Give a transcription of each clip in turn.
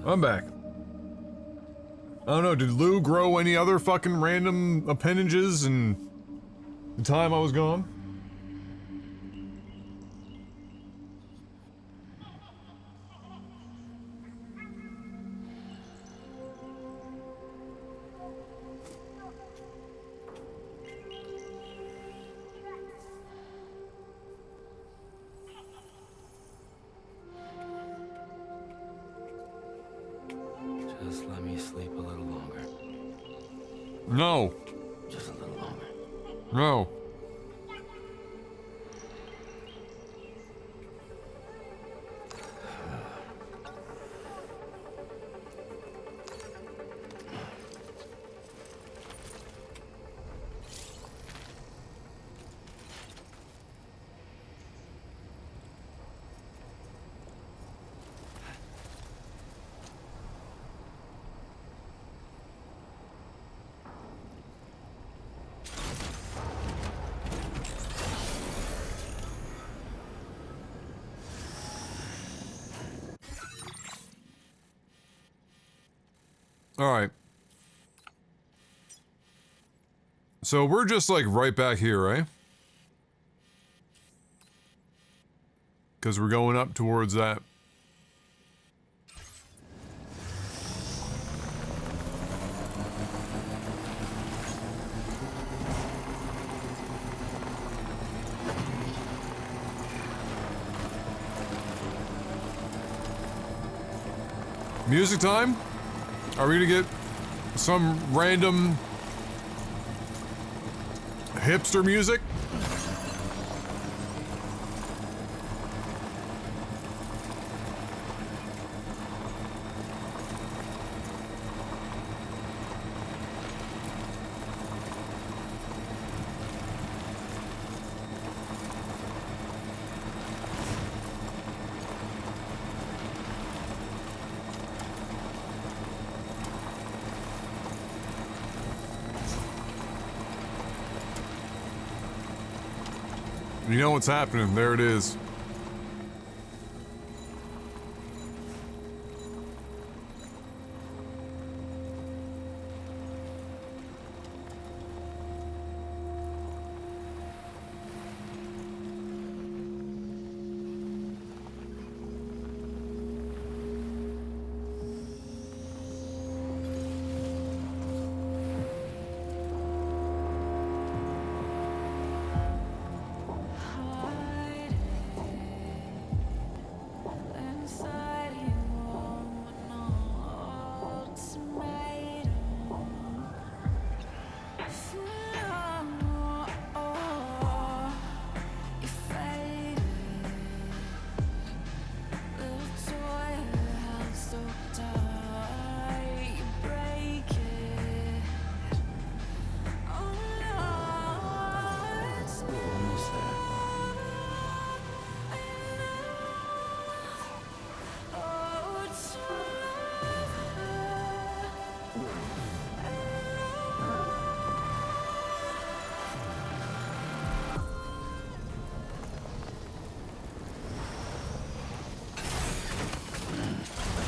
I'm back. I don't know, did Lou grow any other fucking random appendages in the time I was gone? Just let me sleep a little longer. No. Just a little longer. No. Alright. So we're just like right back here, right? Because we're going up towards that. Music time? Are we gonna get some random hipster music? You know what's happening, there it is.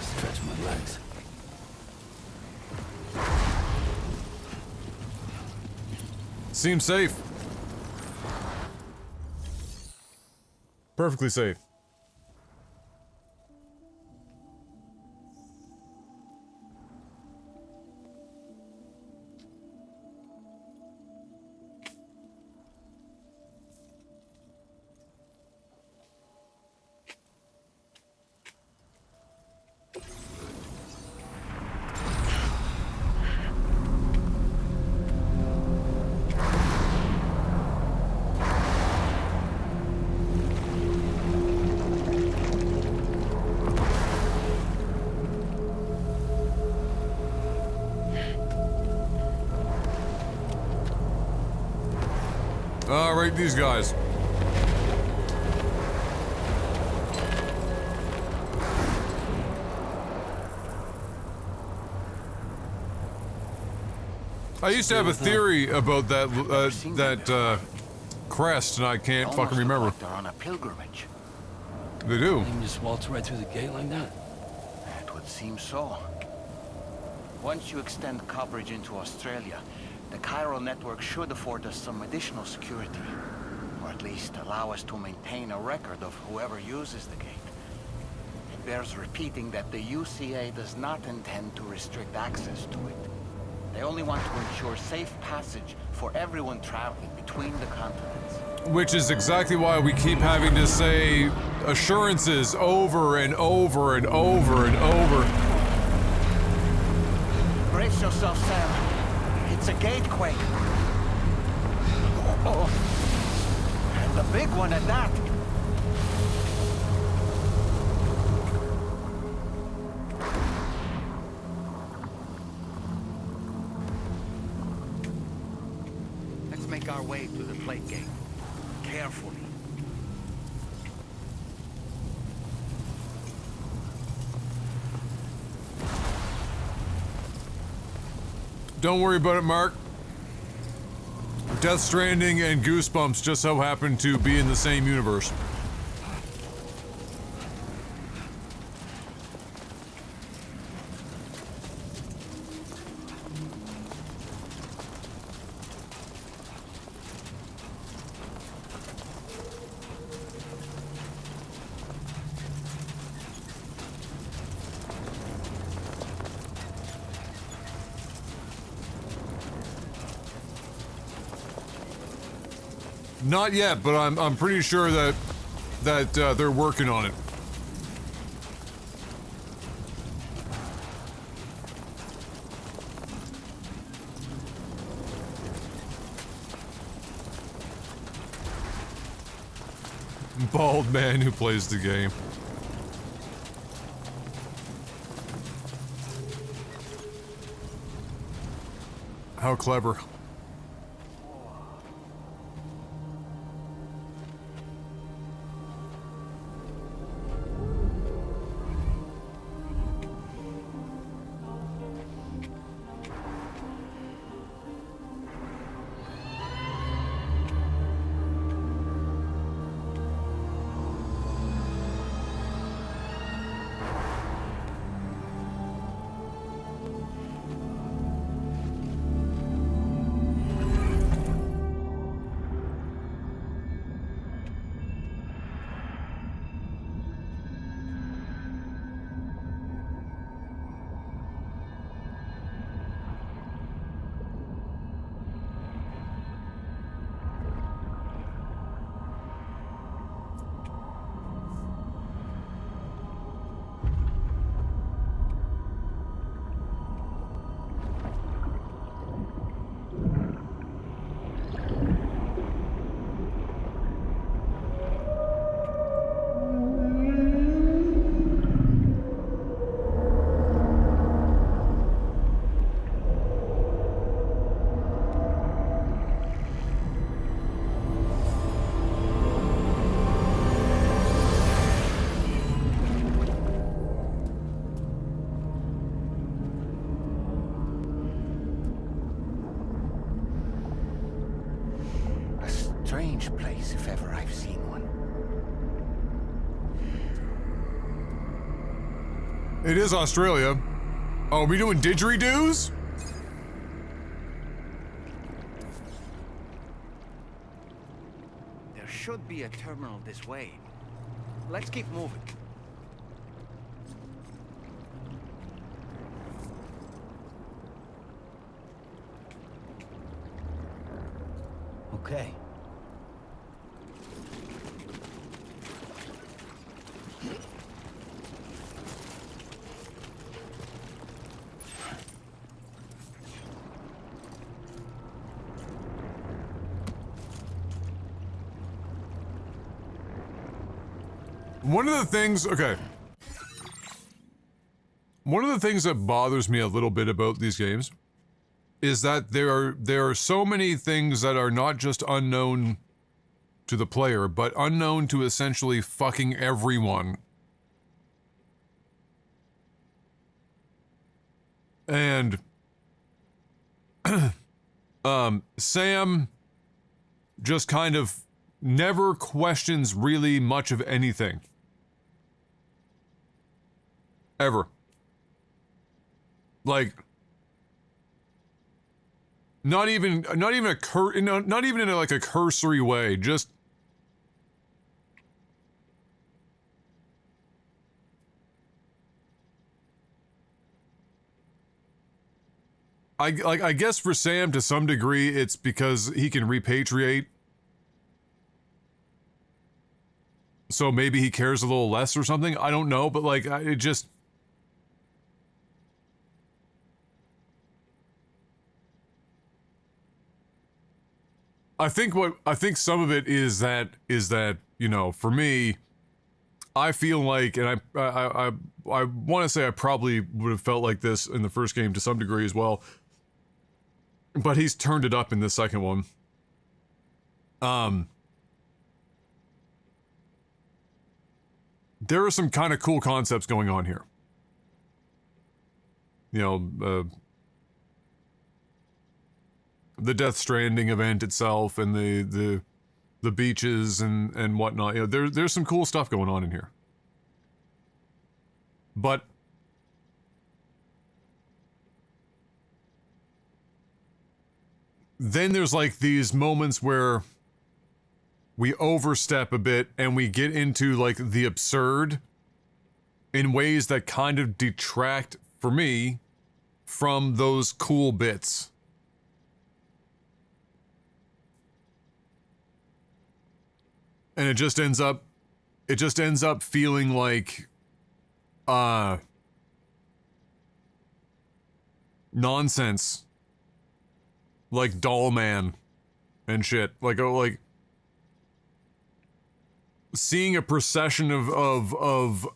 Stretch my legs. Seems safe. Perfectly safe. Alright, these guys. I used to have a theory about that, crest, and I can't fucking remember. They're on a pilgrimage. They do. You can just waltz right through the gate like that. It Would seem so. Once you extend coverage into Australia, the chiral network should afford us some additional security. Or at least allow us to maintain a record of whoever uses the gate. It bears repeating that the UCA does not intend to restrict access to it. They only want to ensure safe passage for everyone traveling between the continents. Which is exactly why we keep having to say assurances over and over and over and over. Brace yourself, Sam. It's a gatequake. Oh, and a big one at that. Let's make our way to the plate gate. Carefully. Don't worry about it, Mark. Death Stranding and Goosebumps just so happen to be in the same universe. Not yet, but I'm pretty sure that they're working on it. Bald man who plays the game. How clever. Strange place, if ever I've seen one. It is Australia. Oh, are we doing didgeridoos? There should be a terminal this way. Let's keep moving. Okay. One of the things, okay. One of the things that bothers me a little bit about these games is that there are so many things that are not just unknown to the player, but unknown to essentially fucking everyone. And Sam just kind of never questions really much of anything. Ever. Like, not even not even in like a cursory way. Just I guess for Sam to some degree it's because he can repatriate. So maybe he cares a little less or something. I don't know, but like it just I think some of it is that you know, for me, I feel like, and I want to say I probably would have felt like this in the first game to some degree as well, but he's turned it up in this second one. There are some kind of cool concepts going on here. You know, the Death Stranding event itself and the beaches and whatnot. You know, there's some cool stuff going on in here. But then there's like these moments where we overstep a bit and we get into like the absurd in ways that kind of detract, for me, from those cool bits. And it just ends up feeling like nonsense, like Doll Man and shit. Like seeing a procession of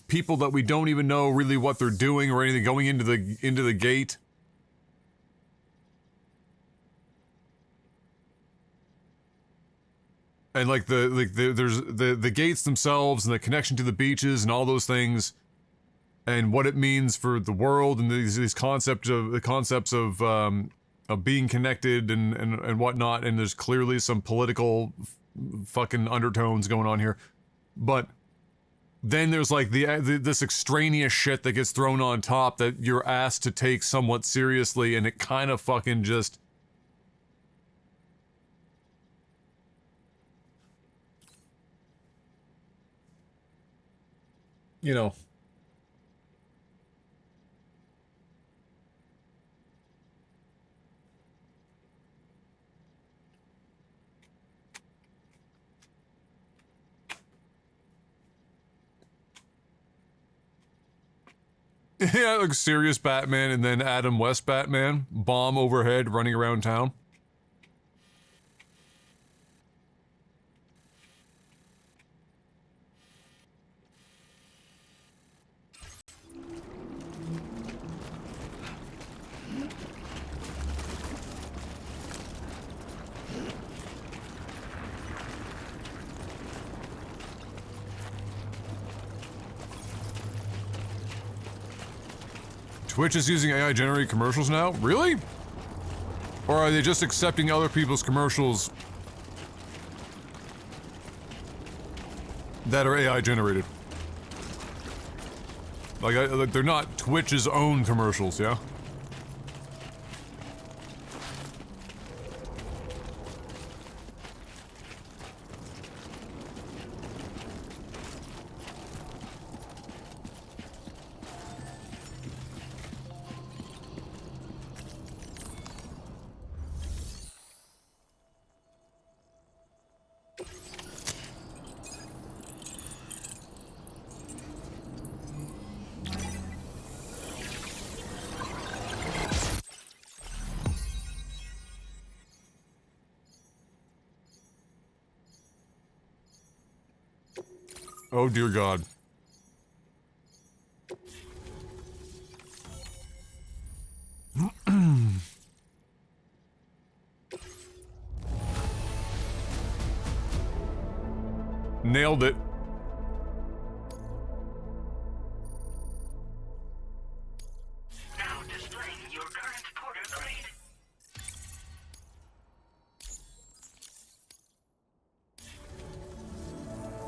people that we don't even know really what they're doing or anything going into the gate. And like there's the gates themselves and the connection to the beaches and all those things, and what it means for the world and these concepts of being connected and whatnot. And there's clearly some political fucking undertones going on here, but then there's like this extraneous shit that gets thrown on top that you're asked to take somewhat seriously, and it kind of fucking just. You know. Yeah, like serious Batman and then Adam West Batman, bomb overhead running around town. Twitch is using AI-generated commercials now? Really? Or are they just accepting other people's commercials that are AI-generated? Like, they're not Twitch's own commercials, yeah? Oh dear God. Nailed it. Now displaying your current porter grade.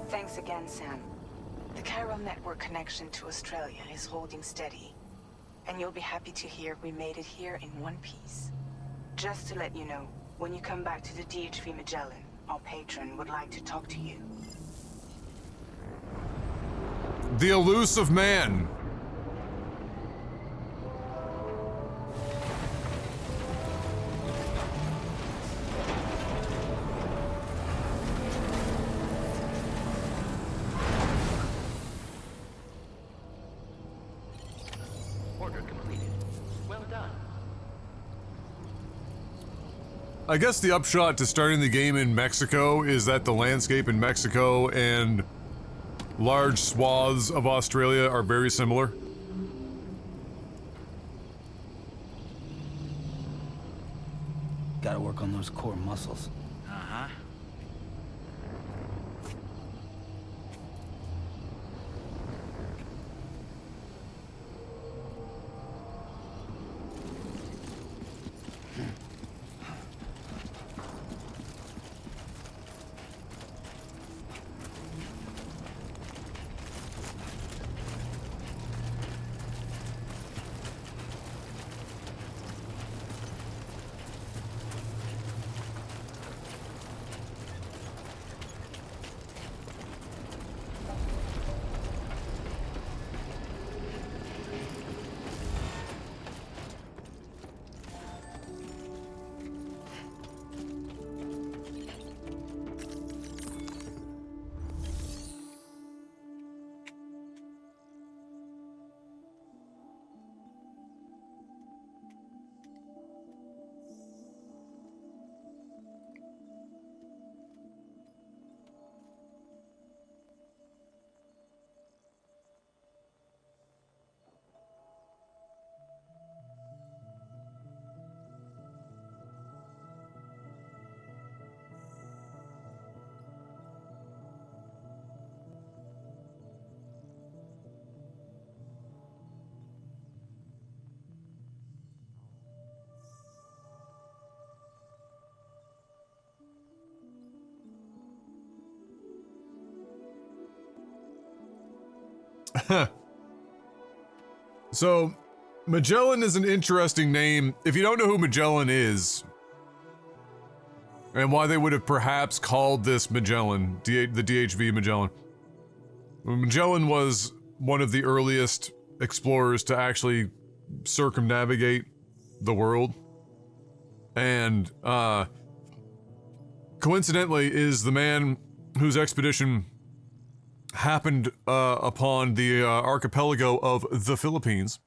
Thanks again, Sam. The chiral network connection to Australia is holding steady. and you'll be happy to hear we made it here in one piece. Just to let you know, when you come back to the DHV Magellan, our patron would like to talk to you. The elusive man. Order completed. Well done. I guess the upshot to starting the game in Mexico is that the landscape in Mexico and large swaths of Australia are very similar. Gotta work on those core muscles. Uh-huh. So, Magellan is an interesting name. If you don't know who Magellan is, and why they would have perhaps called this Magellan, the DHV Magellan. Magellan was one of the earliest explorers to actually circumnavigate the world. And, coincidentally, is the man whose expedition happened upon the archipelago of the Philippines,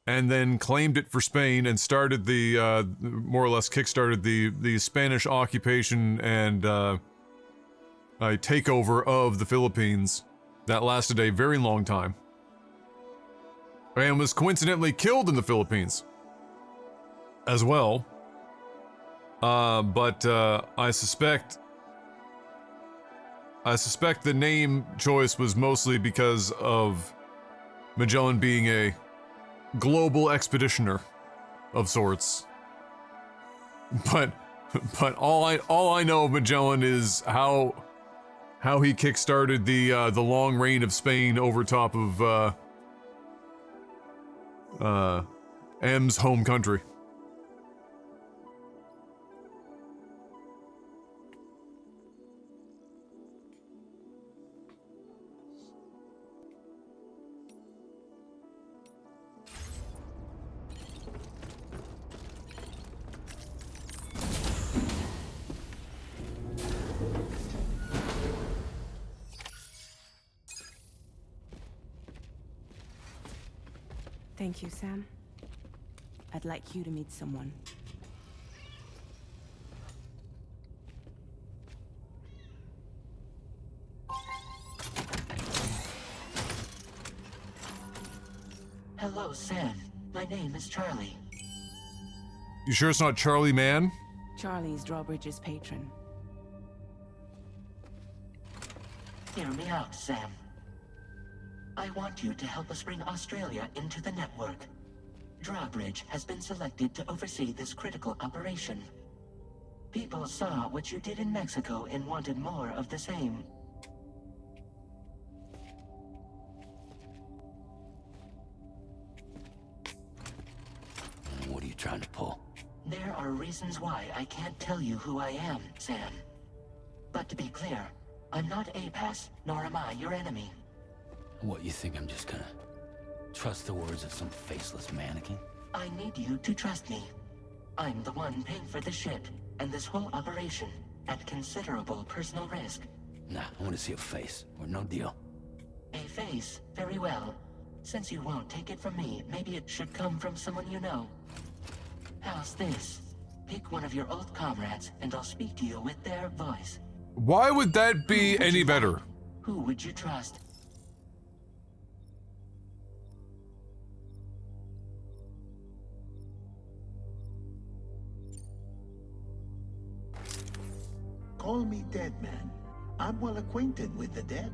and then claimed it for Spain and started the more or less kickstarted the Spanish occupation and a takeover of the Philippines that lasted a very long time, and was coincidentally killed in the Philippines as well. But I suspect the name choice was mostly because of Magellan being a global expeditioner of sorts. But all I know of Magellan is how he kickstarted the long reign of Spain over top of M's home country. Thank you, Sam. I'd like you to meet someone. Hello, Sam. My name is Charlie. You sure it's not Charlie Mann? Charlie's Drawbridge's patron. Hear me out, Sam. I want you to help us bring Australia into the network. Drawbridge has been selected to oversee this critical operation. People saw what you did in Mexico and wanted more of the same. are reasons why I can't tell you who I am, Sam. But to be clear, I'm not APAS, nor am I your enemy. What, you think I'm just gonna trust the words of some faceless mannequin? I need you to trust me. I'm the one paying for the ship, and this whole operation, at considerable personal risk. Nah, I want to see a face, or no deal. A face, very well. Since you won't take it from me, maybe it should come from someone you know. How's this? Pick one of your old comrades, and I'll speak to you with their voice. Why would that be any better? Who would you trust? Call me dead man. I'm well acquainted with the dead.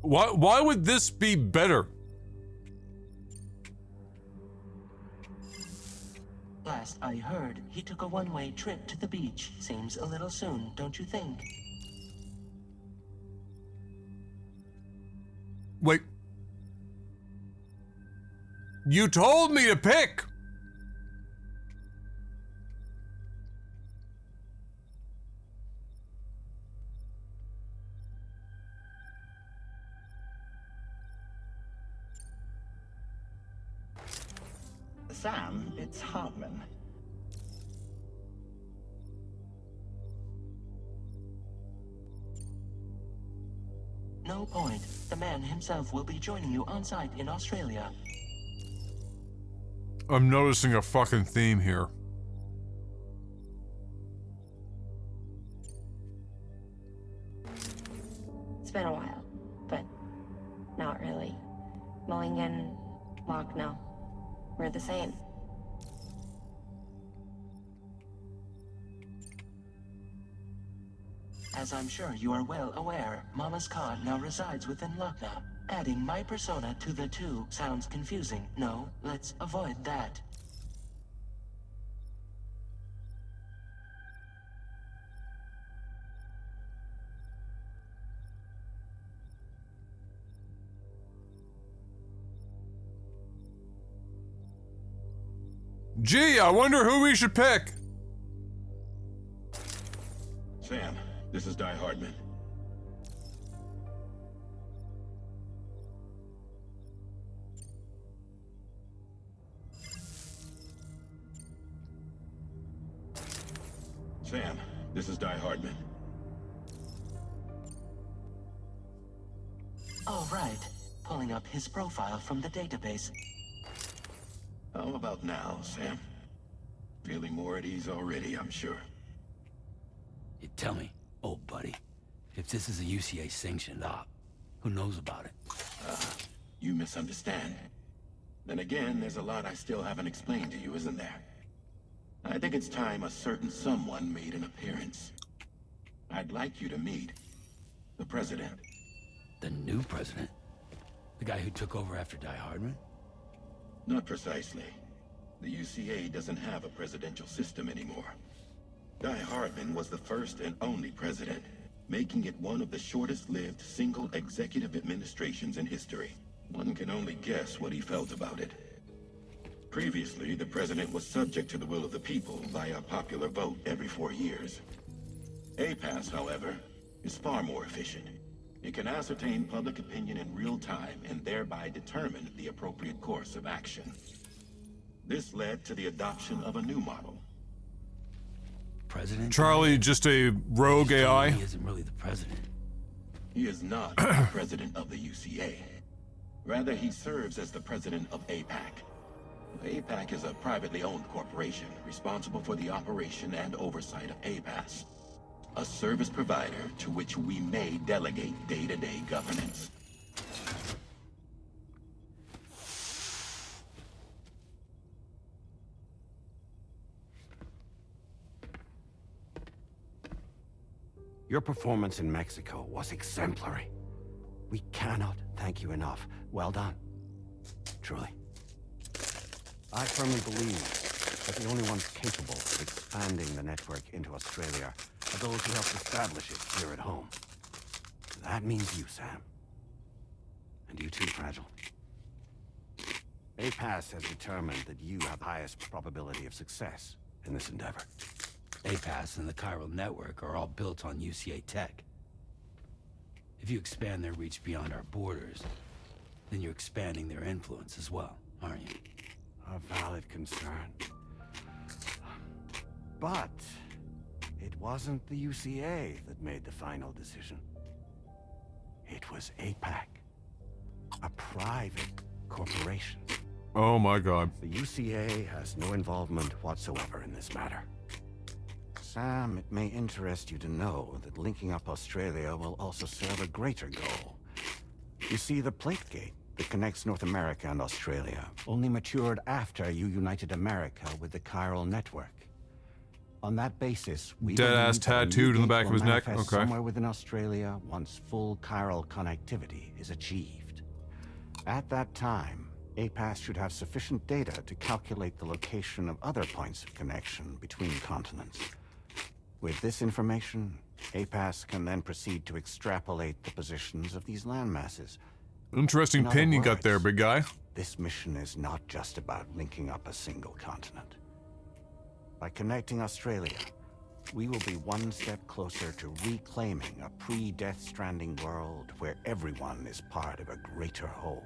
Why would this be better? Last I heard, he took a one-way trip to the beach. Seems a little soon, don't you think? Wait. You told me to pick! Sam, it's Hartman. No point. The man himself will be joining you on site in Australia. I'm noticing a fucking theme here. It's been a while, but not really. Mulligan, Locke, no. We're the same. As I'm sure you are well aware, Mama's car now resides within Lucknow. Adding my persona to the two sounds confusing. No, let's avoid that. Gee, I wonder who we should pick. Sam, this is Die Hardman. Sam, this is Die Hardman. All right. Pulling up his profile from the database. How about now, Sam? Feeling more at ease already, I'm sure. You tell me, old buddy, if this is a UCA-sanctioned op, who knows about it? You misunderstand. Then again, there's a lot I still haven't explained to you, isn't there? I think it's time a certain someone made an appearance. I'd like you to meet the President. The new president? The guy who took over after Die Hardman? Not precisely. The UCA doesn't have a presidential system anymore. Die Hardman was the first and only president, making it one of the shortest-lived single executive administrations in history. One can only guess what he felt about it. Previously, the president was subject to the will of the people via popular vote every 4 years. APAS, however, is far more efficient. It can ascertain public opinion in real time and thereby determine the appropriate course of action. This led to the adoption of a new model. President? Charlie, just a rogue AI? He isn't really the president. He is not the president of the UCA. Rather, he serves as the president of APAC. APAC is a privately owned corporation responsible for the operation and oversight of APAS, a service provider to which we may delegate day-to-day governance. Your performance in Mexico was exemplary. We cannot thank you enough. Well done. Truly. I firmly believe that the only ones capable of expanding the network into Australia are those who helped establish it here at home. That means you, Sam. And you too, Fragile. APAS has determined that you have highest probability of success in this endeavor. APAS and the chiral network are all built on UCA tech. If you expand their reach beyond our borders, then you're expanding their influence as well, aren't you? A valid concern. But it wasn't the UCA that made the final decision. It was APAC, a private corporation. Oh my god. The UCA has no involvement whatsoever in this matter. Sam, it may interest you to know that linking up Australia will also serve a greater goal. You see, the plate gate that connects North America and Australia only matured after you united America with the chiral network. On that basis, we Dead-ass believe that a new tattooed on the gate back of will his neck? manifest Okay. somewhere within Australia once full chiral connectivity is achieved. At that time, APAS should have sufficient data to calculate the location of other points of connection between continents. With this information, APAS can then proceed to extrapolate the positions of these landmasses. Interesting In other pin you got there, words, big guy. This mission is not just about linking up a single continent. By connecting Australia, we will be one step closer to reclaiming a pre-Death Stranding world where everyone is part of a greater whole.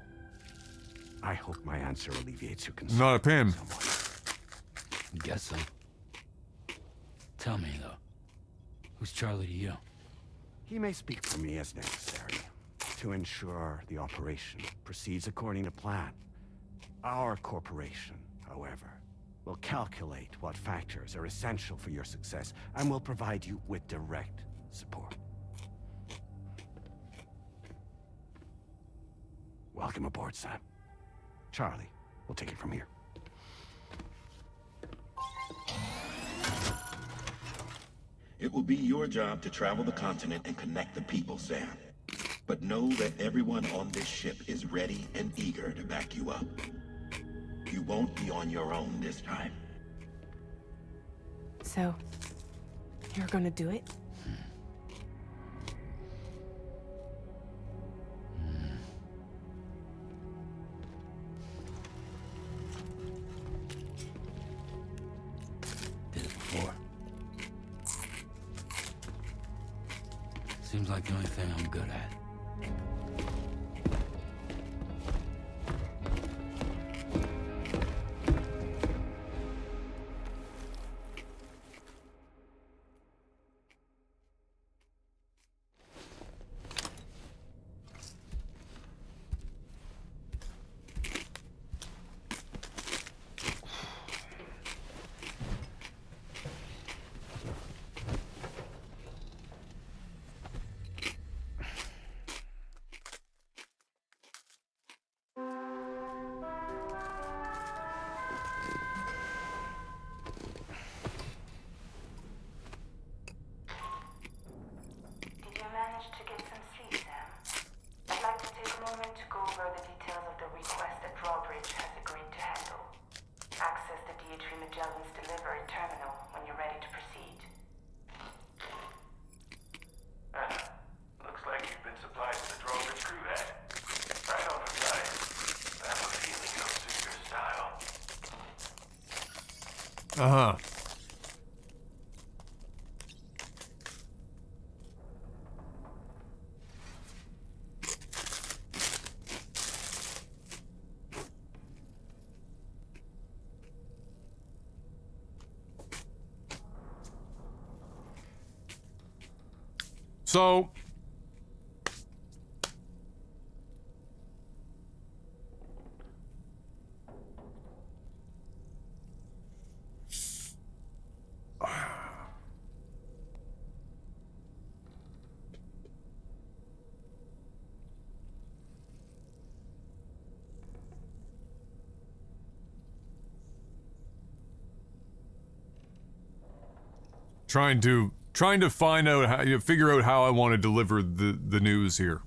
I hope my answer alleviates your concern. Not a pin. somewhat. I guess so. Tell me, though. Who's Charlie to you? He may speak for me as necessary to ensure the operation proceeds according to plan. Our corporation, however, will calculate what factors are essential for your success and will provide you with direct support. Welcome aboard, Sam. Charlie, we'll take it from here. It will be your job to travel the continent and connect the people, Sam. But know that everyone on this ship is ready and eager to back you up. You won't be on your own this time. So, you're gonna do it? Did it before. Seems like the only thing I'm good at. Did you manage to get some sleep, Sam? I'd like to take a moment to go over the details of the request that Drawbridge has agreed to handle. Access the DHV Magellan's delivery terminal when you're ready to proceed. Looks like you've been supplied to the Drawbridge crew, eh? Right on the side. I have a feeling it'll suit your style. Uh-huh. So, trying to find out how you figure out how I want to deliver the news here.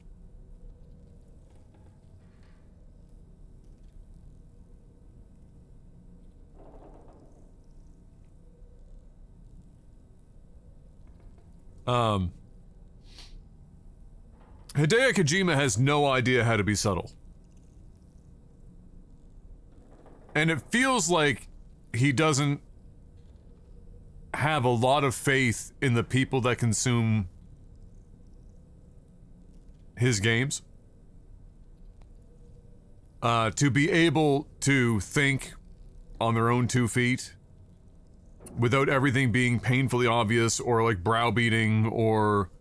Hideo Kojima has no idea how to be subtle. And it feels like he doesn't have a lot of faith in the people that consume his games. To be able to think on their own 2 feet without everything being painfully obvious or like browbeating or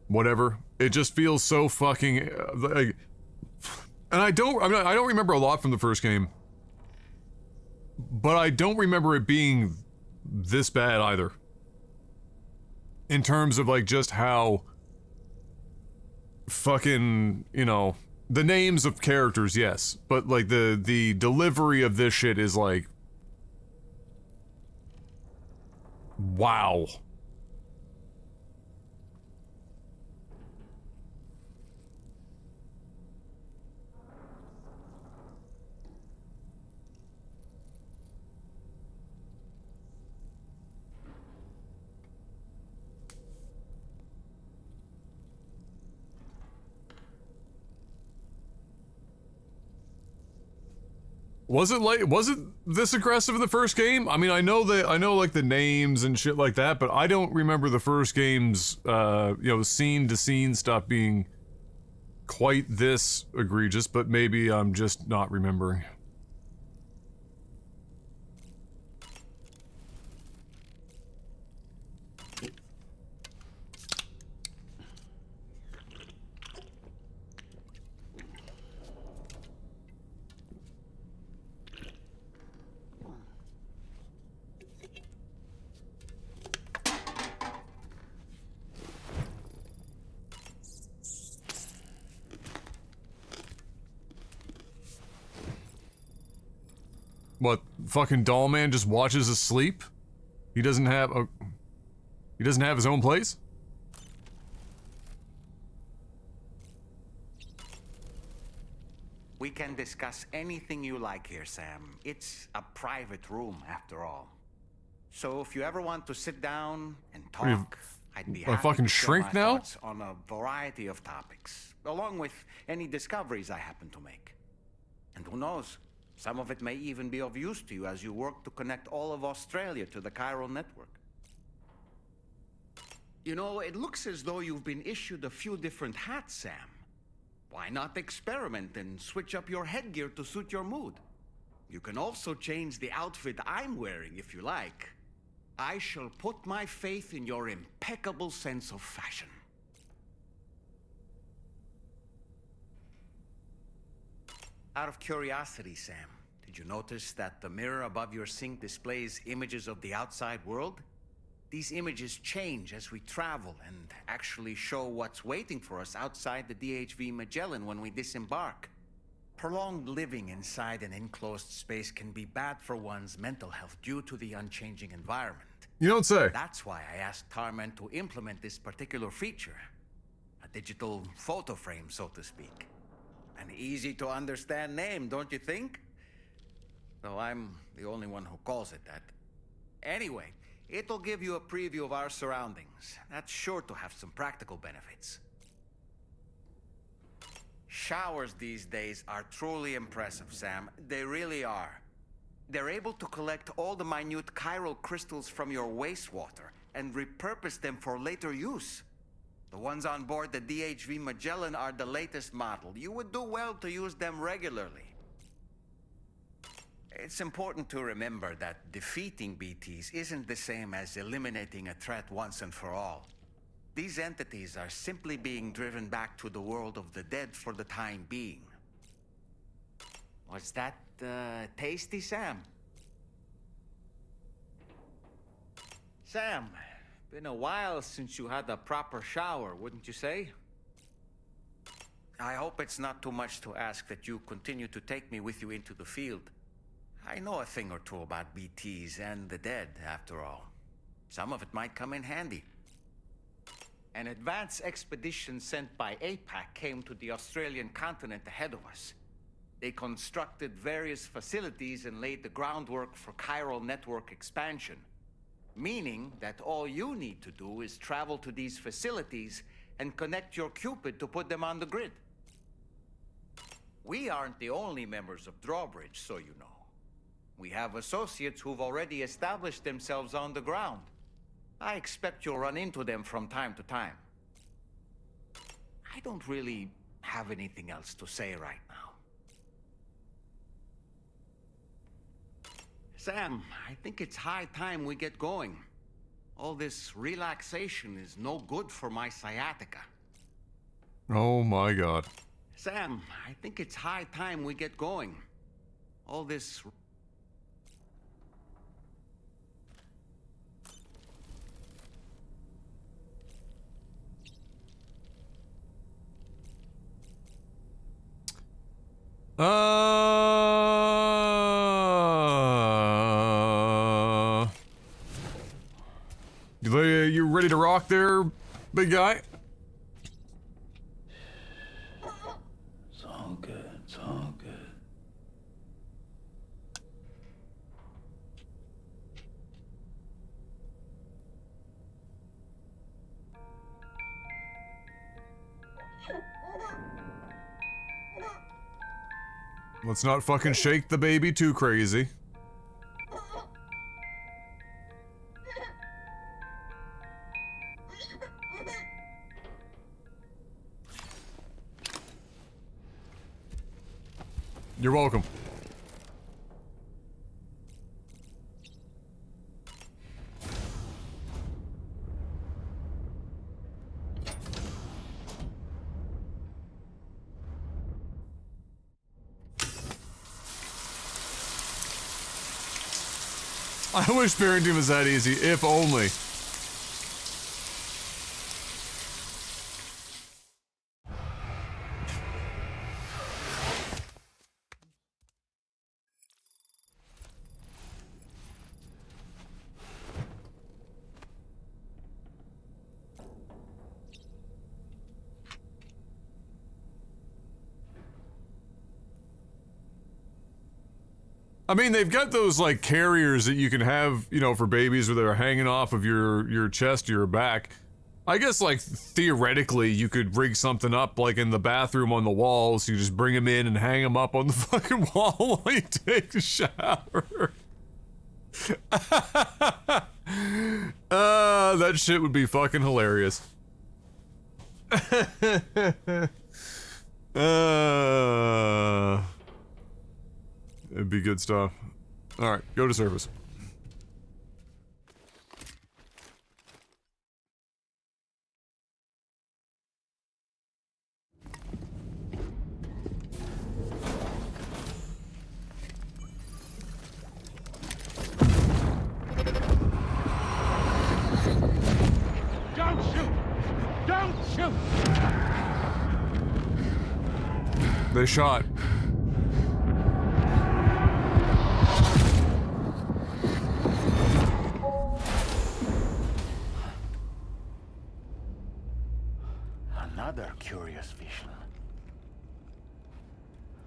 whatever. It just feels so fucking like, and I don't remember a lot from the first game, but I don't remember it being this bad either. In terms of like just how fucking, you know, the names of characters, yes, but like the delivery of this shit is like, wow. Was it this aggressive in the first game? I mean, I know like the names and shit like that, but I don't remember the first game's, you know, scene to scene stuff being quite this egregious, but maybe I'm just not remembering. What, fucking doll man just watches us sleep? He doesn't have his own place? We can discuss anything you like here, Sam. It's a private room, after all. So if you ever want to sit down and talk, I'd be happy fucking to share shrink my now? thoughts on a variety of topics, along with any discoveries I happen to make. And who knows, some of it may even be of use to you as you work to connect all of Australia to the chiral network. You know, it looks as though you've been issued a few different hats, Sam. Why not experiment and switch up your headgear to suit your mood? You can also change the outfit I'm wearing if you like. I shall put my faith in your impeccable sense of fashion. Out of curiosity, Sam, did you notice that the mirror above your sink displays images of the outside world? These images change as we travel and actually show what's waiting for us outside the DHV Magellan when we disembark. Prolonged living inside an enclosed space can be bad for one's mental health due to the unchanging environment. You don't say. That's why I asked Tarman to implement this particular feature. A digital photo frame, so to speak. An easy-to-understand name, don't you think? Though I'm the only one who calls it that. Anyway, it'll give you a preview of our surroundings. That's sure to have some practical benefits. Showers these days are truly impressive, Sam. They really are. They're able to collect all the minute chiral crystals from your wastewater and repurpose them for later use. The ones on board the DHV Magellan are the latest model. You would do well to use them regularly. It's important to remember that defeating BTs isn't the same as eliminating a threat once and for all. These entities are simply being driven back to the world of the dead for the time being. Was that tasty, Sam? Sam, been a while since you had a proper shower, wouldn't you say? I hope it's not too much to ask that you continue to take me with you into the field. I know a thing or two about BTs and the dead, after all. Some of it might come in handy. An advance expedition sent by APAC came to the Australian continent ahead of us. They constructed various facilities and laid the groundwork for chiral network expansion. Meaning that all you need to do is travel to these facilities and connect your Cupid to put them on the grid. We aren't the only members of Drawbridge, so you know. We have associates who've already established themselves on the ground. I expect you'll run into them from time to time. I don't really have anything else to say right now. Sam, I think it's high time we get going. All this relaxation is no good for my sciatica. Oh my god. Sam, I think it's high time we get going. All this... You ready to rock there, big guy? It's all good, it's all good. Let's not fucking shake the baby too crazy. You're welcome. I wish parenting was that easy, if only. I mean, they've got those, like, carriers that you can have, you know, for babies where they're hanging off of your chest or your back. I guess, like, theoretically, you could rig something up, like, in the bathroom on the wall, so you just bring them in and hang them up on the fucking wall while you take a shower. That shit would be fucking hilarious. It'd be good stuff. Alright, go to service. Don't shoot! Don't shoot! They shot. Another curious vision.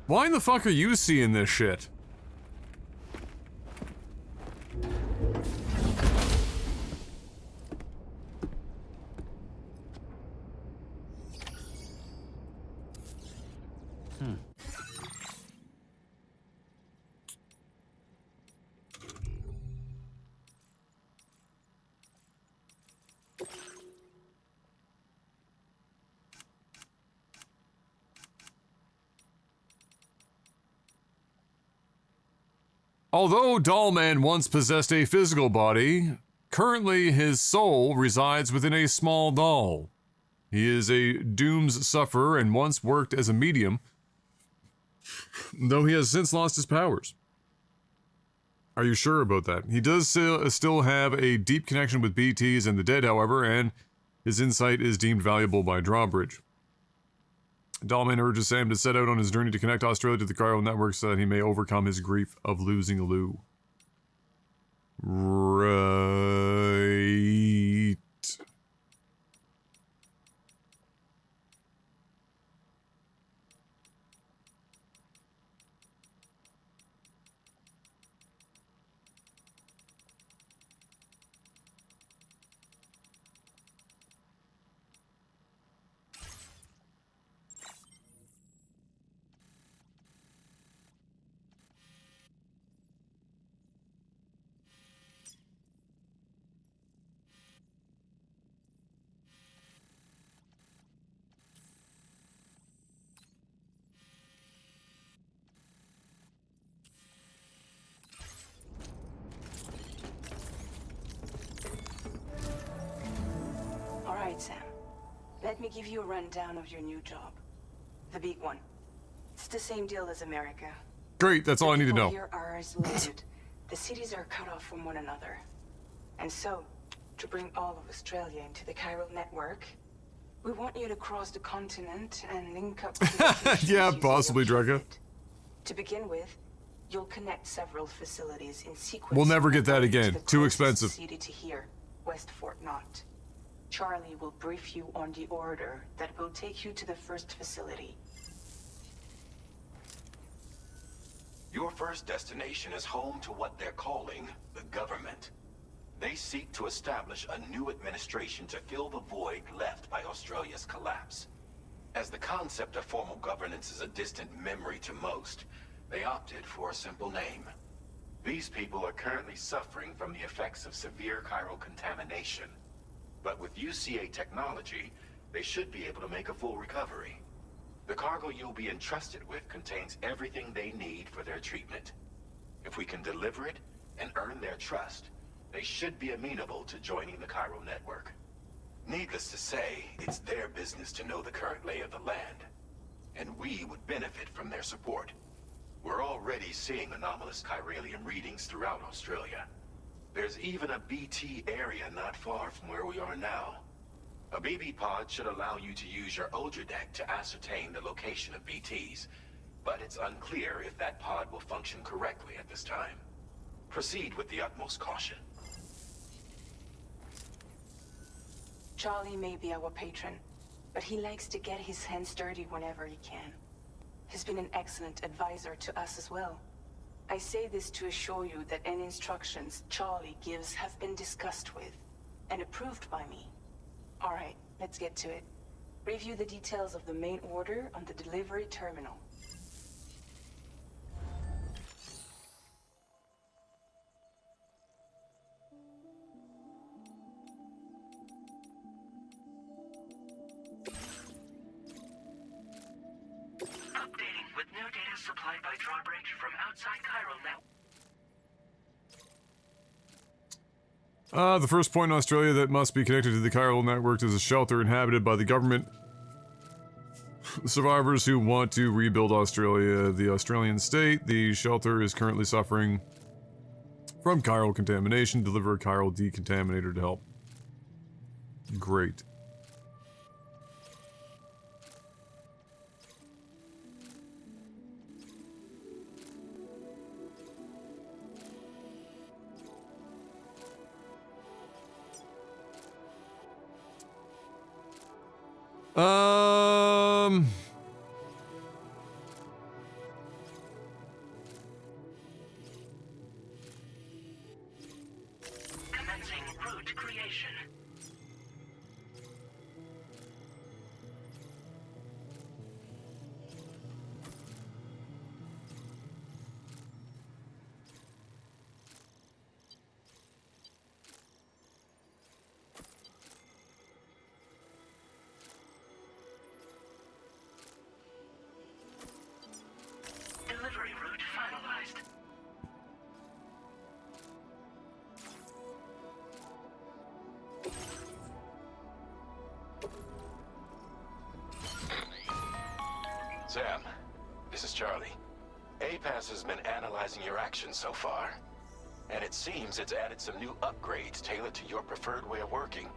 Why in the fuck are you seeing this shit? Although Dollman once possessed a physical body, currently his soul resides within a small doll. He is a dooms sufferer and once worked as a medium, though he has since lost his powers. Are you sure about that? He does still have a deep connection with BTs and the dead, however, and his insight is deemed valuable by Drawbridge. Dollman urges Sam to set out on his journey to connect Australia to the chiral network so that he may overcome his grief of losing Lou. Right. Alright, Sam. Let me give you a rundown of your new job. The big one. It's the same deal as America. Great, that's all I need to know. People here are isolated. The cities are cut off from one another. And so, to bring all of Australia into the chiral network, we want you to cross the continent and link up with the locations Yeah, using possibly, your Draga. kit. To begin with, you'll connect several facilities in sequence. We'll never get that to again. the Too closest expensive. city to here, West Fort Knott. Charlie will brief you on the order that will take you to the first facility. Your first destination is home to what they're calling the government. They seek to establish a new administration to fill the void left by Australia's collapse. As the concept of formal governance is a distant memory to most, they opted for a simple name. These people are currently suffering from the effects of severe chiral contamination. But with UCA technology, they should be able to make a full recovery. The cargo you'll be entrusted with contains everything they need for their treatment. If we can deliver it and earn their trust, they should be amenable to joining the chiral network. Needless to say, it's their business to know the current lay of the land, and we would benefit from their support. We're already seeing anomalous chiralium readings throughout Australia. There's even a BT area not far from where we are now. A BB pod should allow you to use your Ultra deck to ascertain the location of BTs, but it's unclear if that pod will function correctly at this time. Proceed with the utmost caution. Charlie may be our patron, but he likes to get his hands dirty whenever he can. He's been an excellent advisor to us as well. I say this to assure you that any instructions Charlie gives have been discussed with and approved by me. Alright, let's get to it. Review the details of the main order on the delivery terminal. Updating with new data supplied by drawbridge from outside chiral network. The first point in Australia that must be connected to the chiral network is a shelter inhabited by the government. Survivors who want to rebuild Australia, the Australian state. The shelter is currently suffering from chiral contamination. Deliver a chiral decontaminator to help. Great. Commencing route creation. Delivery route finalized. Sam, this is Charlie. APAS has been analyzing your actions so far, and it seems it's added some new upgrades tailored to your preferred way of working.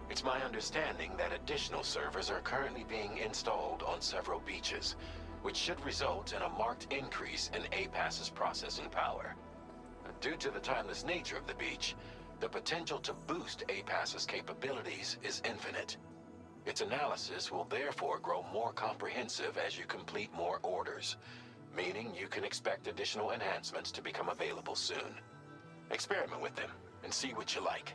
It's my understanding that additional servers are currently being installed on several beaches, which should result in a marked increase in APAS's processing power. Due to the timeless nature of the beach, the potential to boost APAS's capabilities is infinite. Its analysis will therefore grow more comprehensive as you complete more orders, meaning you can expect additional enhancements to become available soon. Experiment with them and see what you like.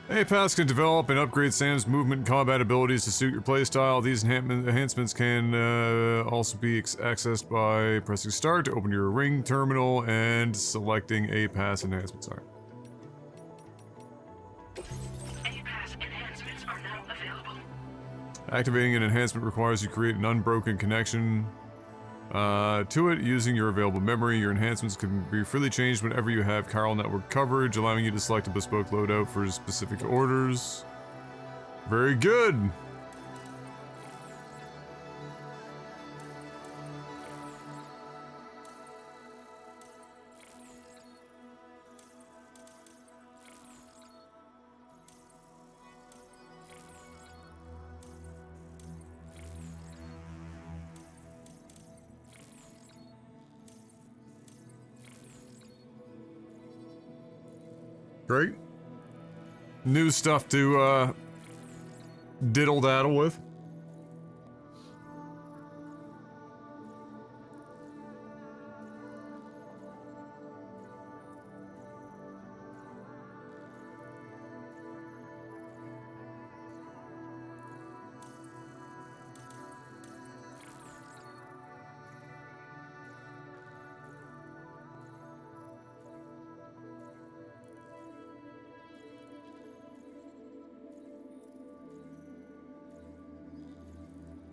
APAS can develop and upgrade Sam's movement and combat abilities to suit your playstyle. These enhancements can also be accessed by pressing start to open your ring terminal and selecting APAS enhancements. Sorry. APAS enhancements are now available. Activating an enhancement requires you create an unbroken connection To it, using your available memory, your enhancements can be freely changed whenever you have chiral network coverage, allowing you to select a bespoke loadout for specific orders. Very good! Great. New stuff to, diddle-daddle with.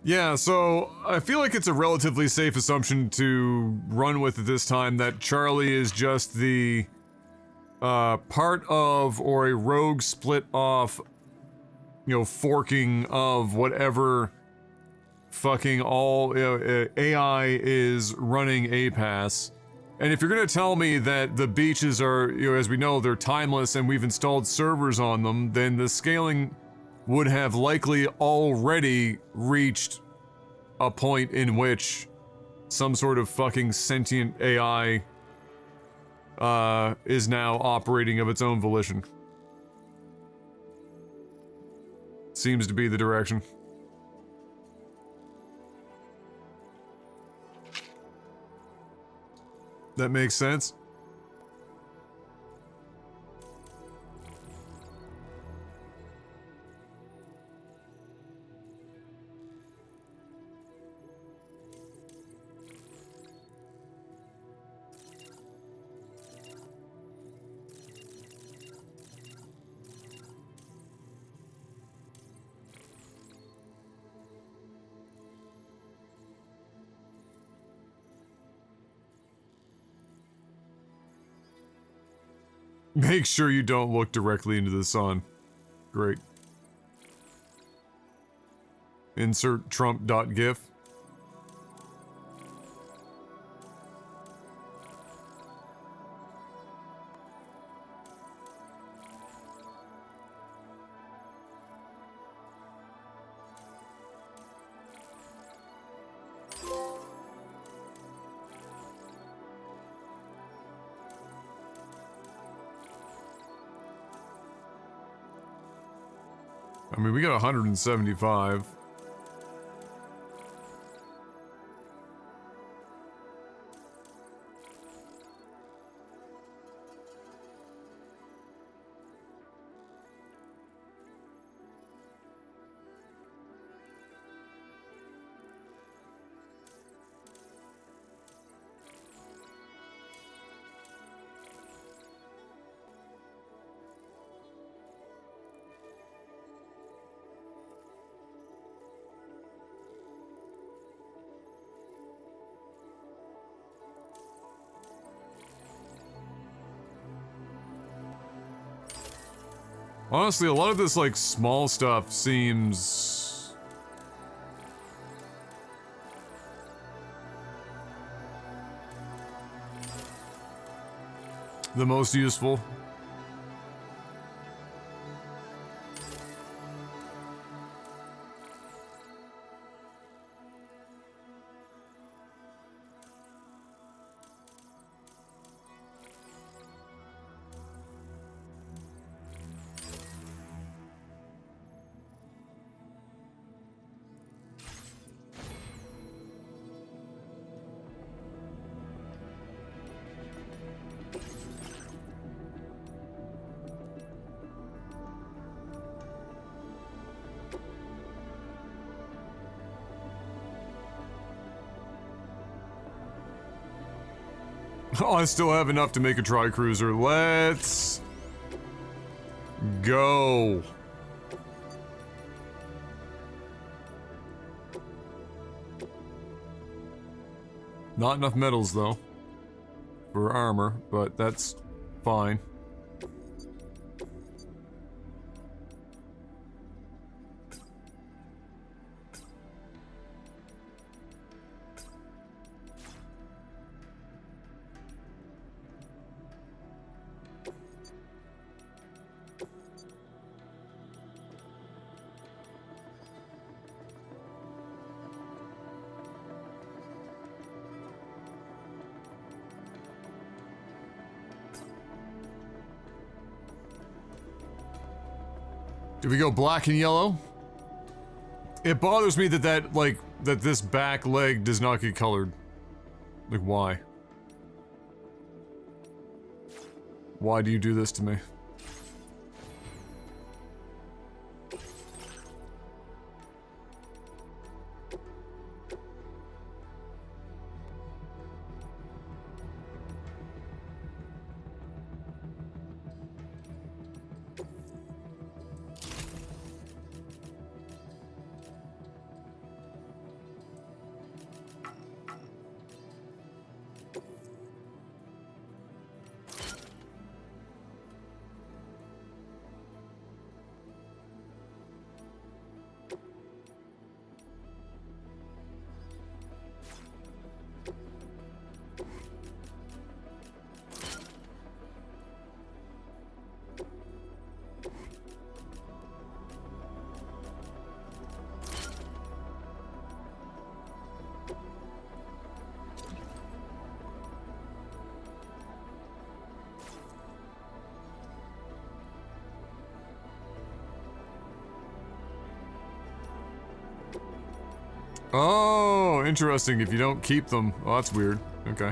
Yeah, so I feel like it's a relatively safe assumption to run with at this time that Charlie is just the part of or a rogue split off, you know, forking of whatever fucking all AI is running APAS. And if you're gonna tell me that the beaches are, you know, as we know, they're timeless and we've installed servers on them, then the scaling would have likely already reached a point in which some sort of fucking sentient AI is now operating of its own volition. Seems to be the direction. That makes sense. Make sure you don't look directly into the sun. Great. Insert Trump.gif. I mean, we got 175. Honestly, a lot of this, like, small stuff seems... the most useful. Oh, I still have enough to make a tri-cruiser. Let's go. Not enough metals, though, for armor, but that's fine. Do we go black and yellow? It bothers me that that this back leg does not get colored. Like, why? Why do you do this to me? Oh, interesting. If you don't keep them. Oh, that's weird. Okay.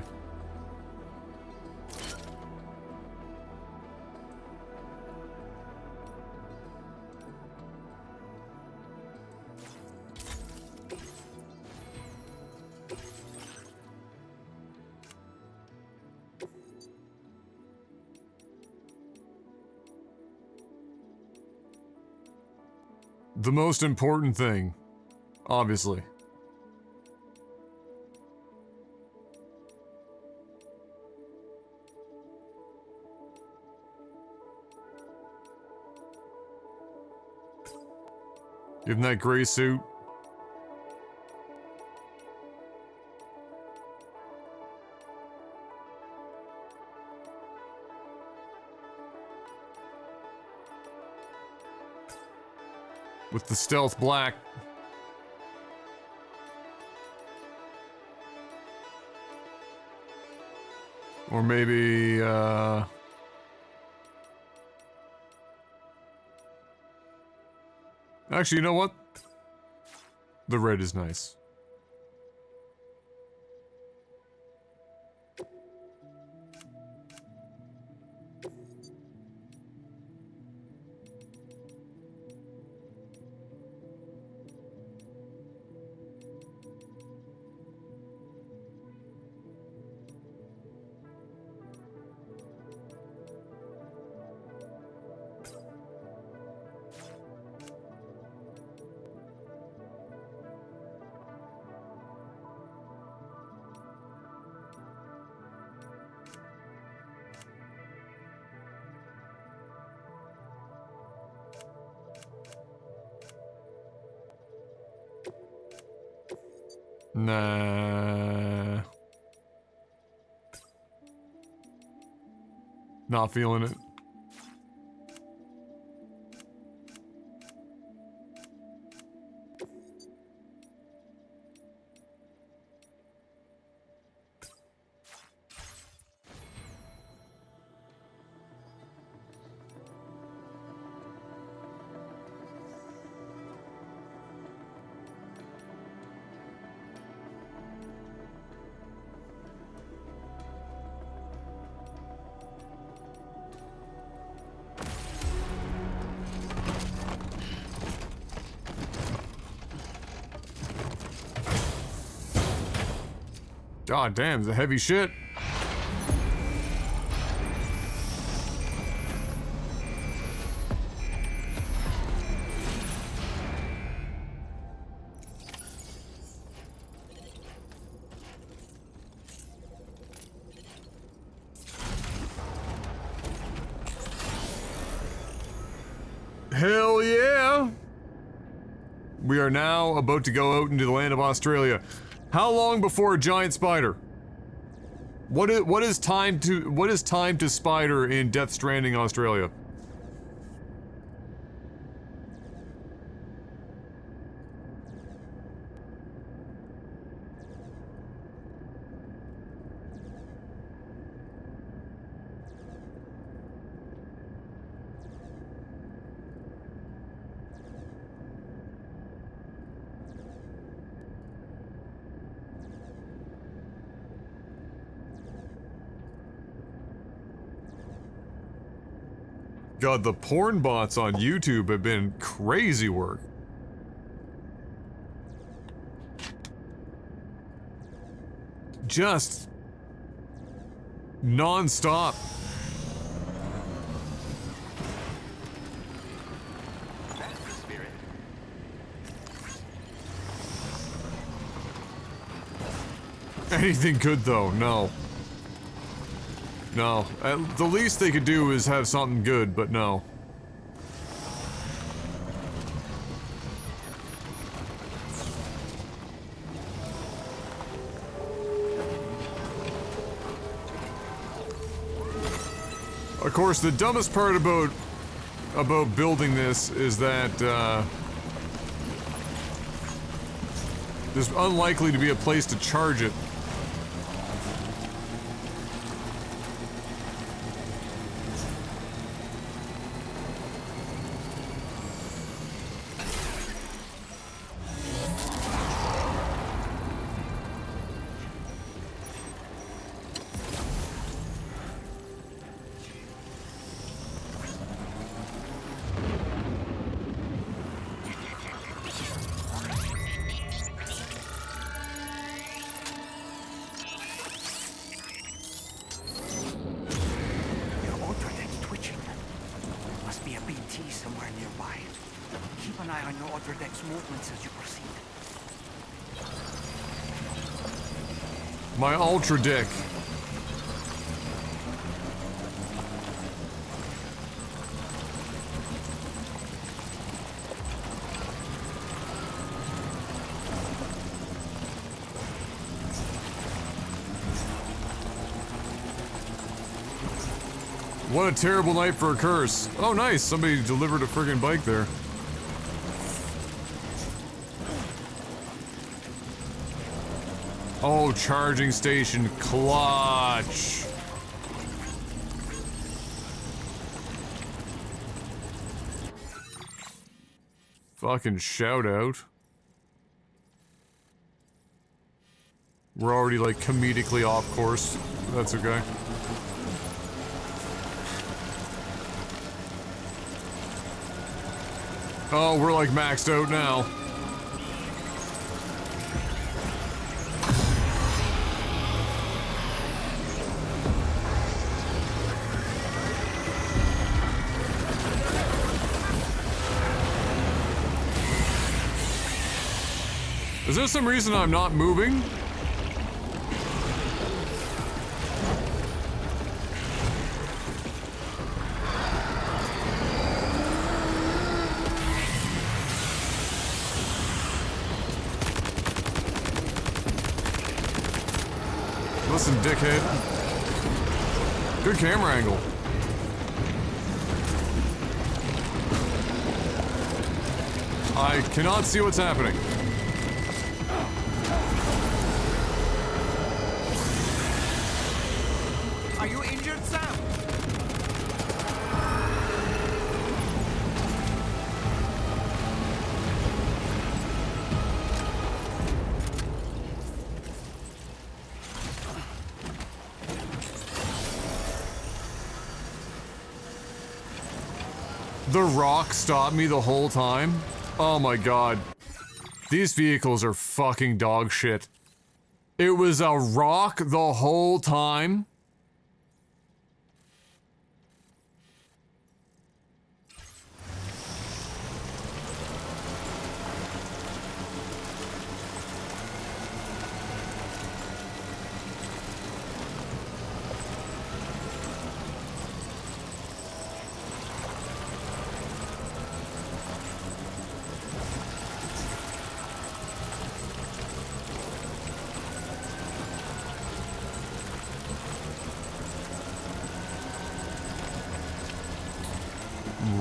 The most important thing, obviously. Give him that gray suit. With the stealth black. Or maybe, actually, you know what? The red is nice. Nah. Not feeling it. God damn, the heavy shit. Hell yeah! We are now about to go out into the land of Australia. How long before a giant spider? What is time to spider in Death Stranding, Australia? God, the porn bots on YouTube have been crazy work. Just non-stop. That's the spirit. Anything good though? No. No. The least they could do is have something good, but no. Of course, the dumbest part about building this is that there's unlikely to be a place to charge it. My ultra dick. What a terrible night for a curse. Oh nice, somebody delivered a friggin' bike there. Oh, charging station clutch. Fucking shout out. We're already like comedically off course. That's okay. Oh, we're like maxed out now. Is there some reason I'm not moving? Listen, dickhead. Good camera angle. I cannot see what's happening. Are you injured, Sam? The rock stopped me the whole time? Oh my god. These vehicles are fucking dog shit. It was a rock the whole time?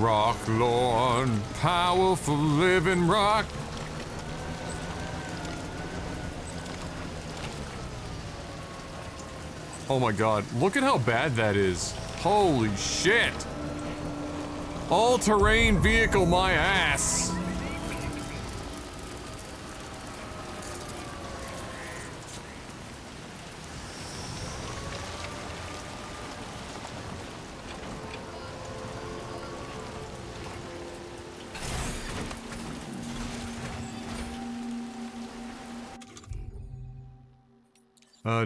rock lord, powerful living rock. Oh my god, look at how bad that is. Holy shit. All-terrain vehicle my ass.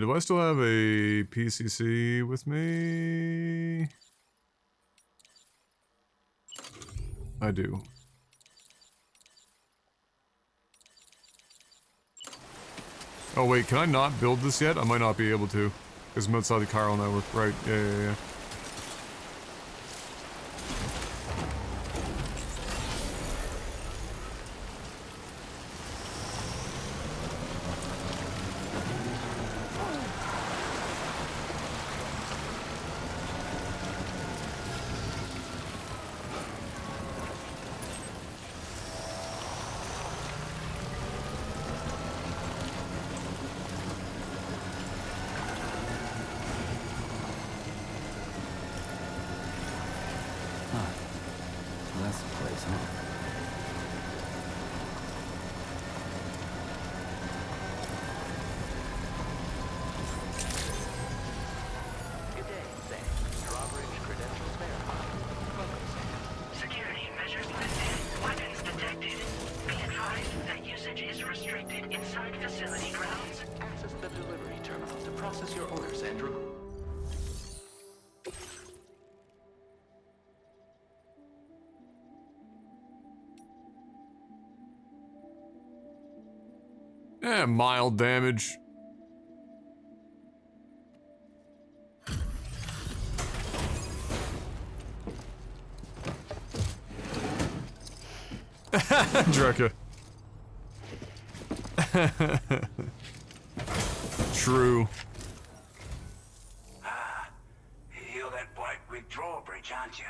Do I still have a PCC with me? I do. Oh wait, can I not build this yet? I might not be able to. Because I'm outside the chiral network. Right, yeah. That's the place, huh? Good day, Sam. Drawbridge credentials verified. Welcome, Sam. Security measures lifted. Weapons detected. Be advised that usage is restricted inside facility grounds. Access the delivery terminal to process your orders, Andrew. Mild damage. Drekka. True. You're that bloke with drawbridge, aren't you?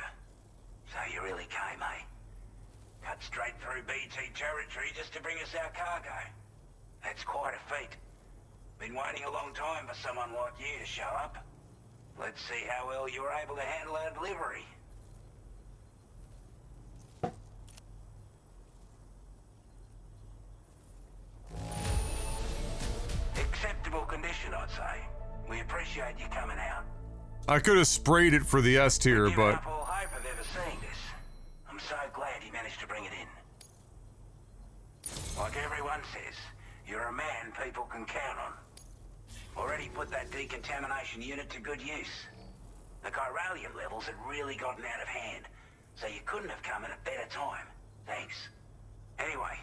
So you really came, eh? Cut straight through BT territory just to bring us our cargo. That's quite a feat. Been waiting a long time for someone like you to show up. Let's see how well you were able to handle our delivery. Acceptable condition, I'd say. We appreciate you coming out. I could have sprayed it for the S tier, We've given but up all hope of ever seeing this. I'm so glad you managed to bring it in. Like everyone says, you're a man people can count on. Already put that decontamination unit to good use. The chiralium levels had really gotten out of hand, so you couldn't have come at a better time. Thanks. Anyway,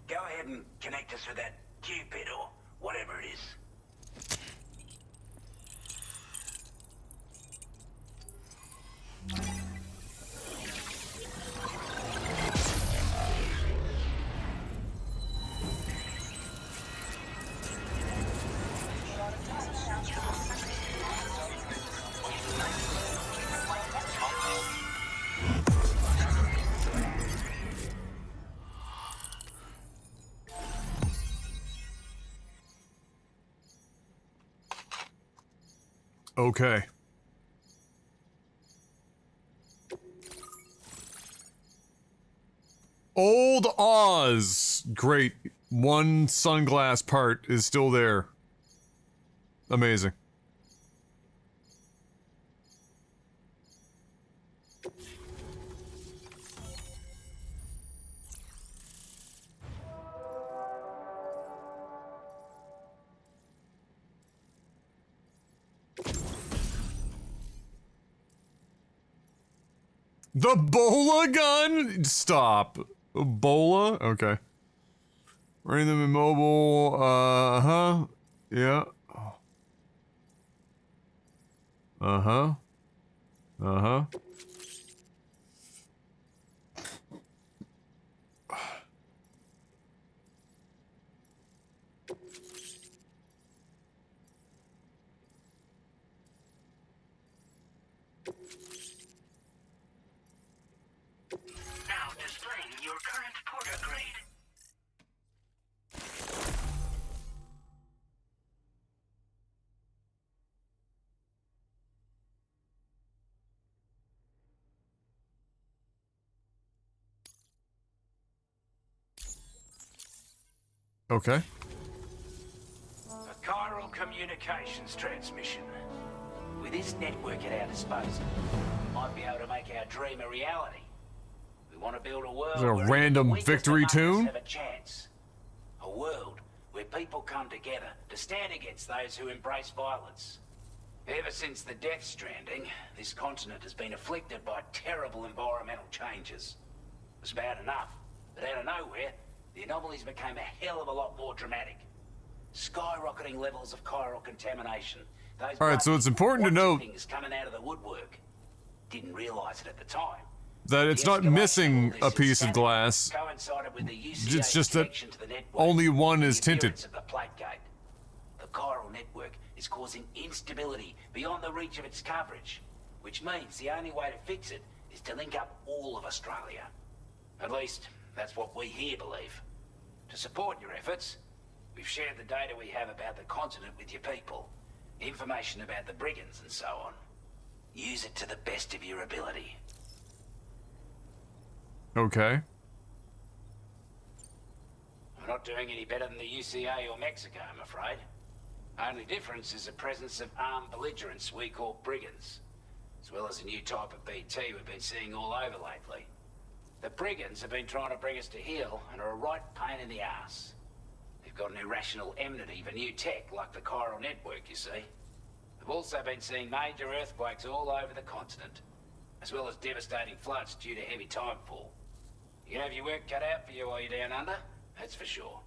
go ahead and connect us with that Cupid or whatever it is. okay. Old Oz. Great. One sunglass part is still there. Amazing. The Bola gun? Stop. Bola? Okay. Running them immobile, uh-huh. Yeah. Uh-huh. Uh-huh. Okay. A chiral communications transmission. With this network at our disposal, we might be able to make our dream a reality. We want to build a world Is there a where random the weakest victory among us tune? have a chance. A world where people come together to stand against those who embrace violence. Ever since the death stranding, this continent has been afflicted by terrible environmental changes. It was bad enough, but out of nowhere, the anomalies became a hell of a lot more dramatic. Skyrocketing levels of chiral contamination. Those All right, so it's important to watching note things coming out of the woodwork. Didn't realize it at the time. that it's not missing a piece of glass. Coincided with the UCA It's just that connection to the network, only one and is the tinted. appearance of the plate gate. The chiral network is causing instability beyond the reach of its coverage, which means the only way to fix it is to link up all of Australia. At least, that's what we here believe. To support your efforts, we've shared the data we have about the continent with your people, information about the brigands and so on. Use it to the best of your ability. Okay. We're not doing any better than the UCA or Mexico, I'm afraid. Only difference is the presence of armed belligerents we call brigands, as well as a new type of BT we've been seeing all over lately. The brigands have been trying to bring us to heel and are a right pain in the ass. They've got an irrational enmity for new tech like the chiral network, you see. They've also been seeing major earthquakes all over the continent, as well as devastating floods due to heavy timefall. You can have your work cut out for you while you're down under, that's for sure.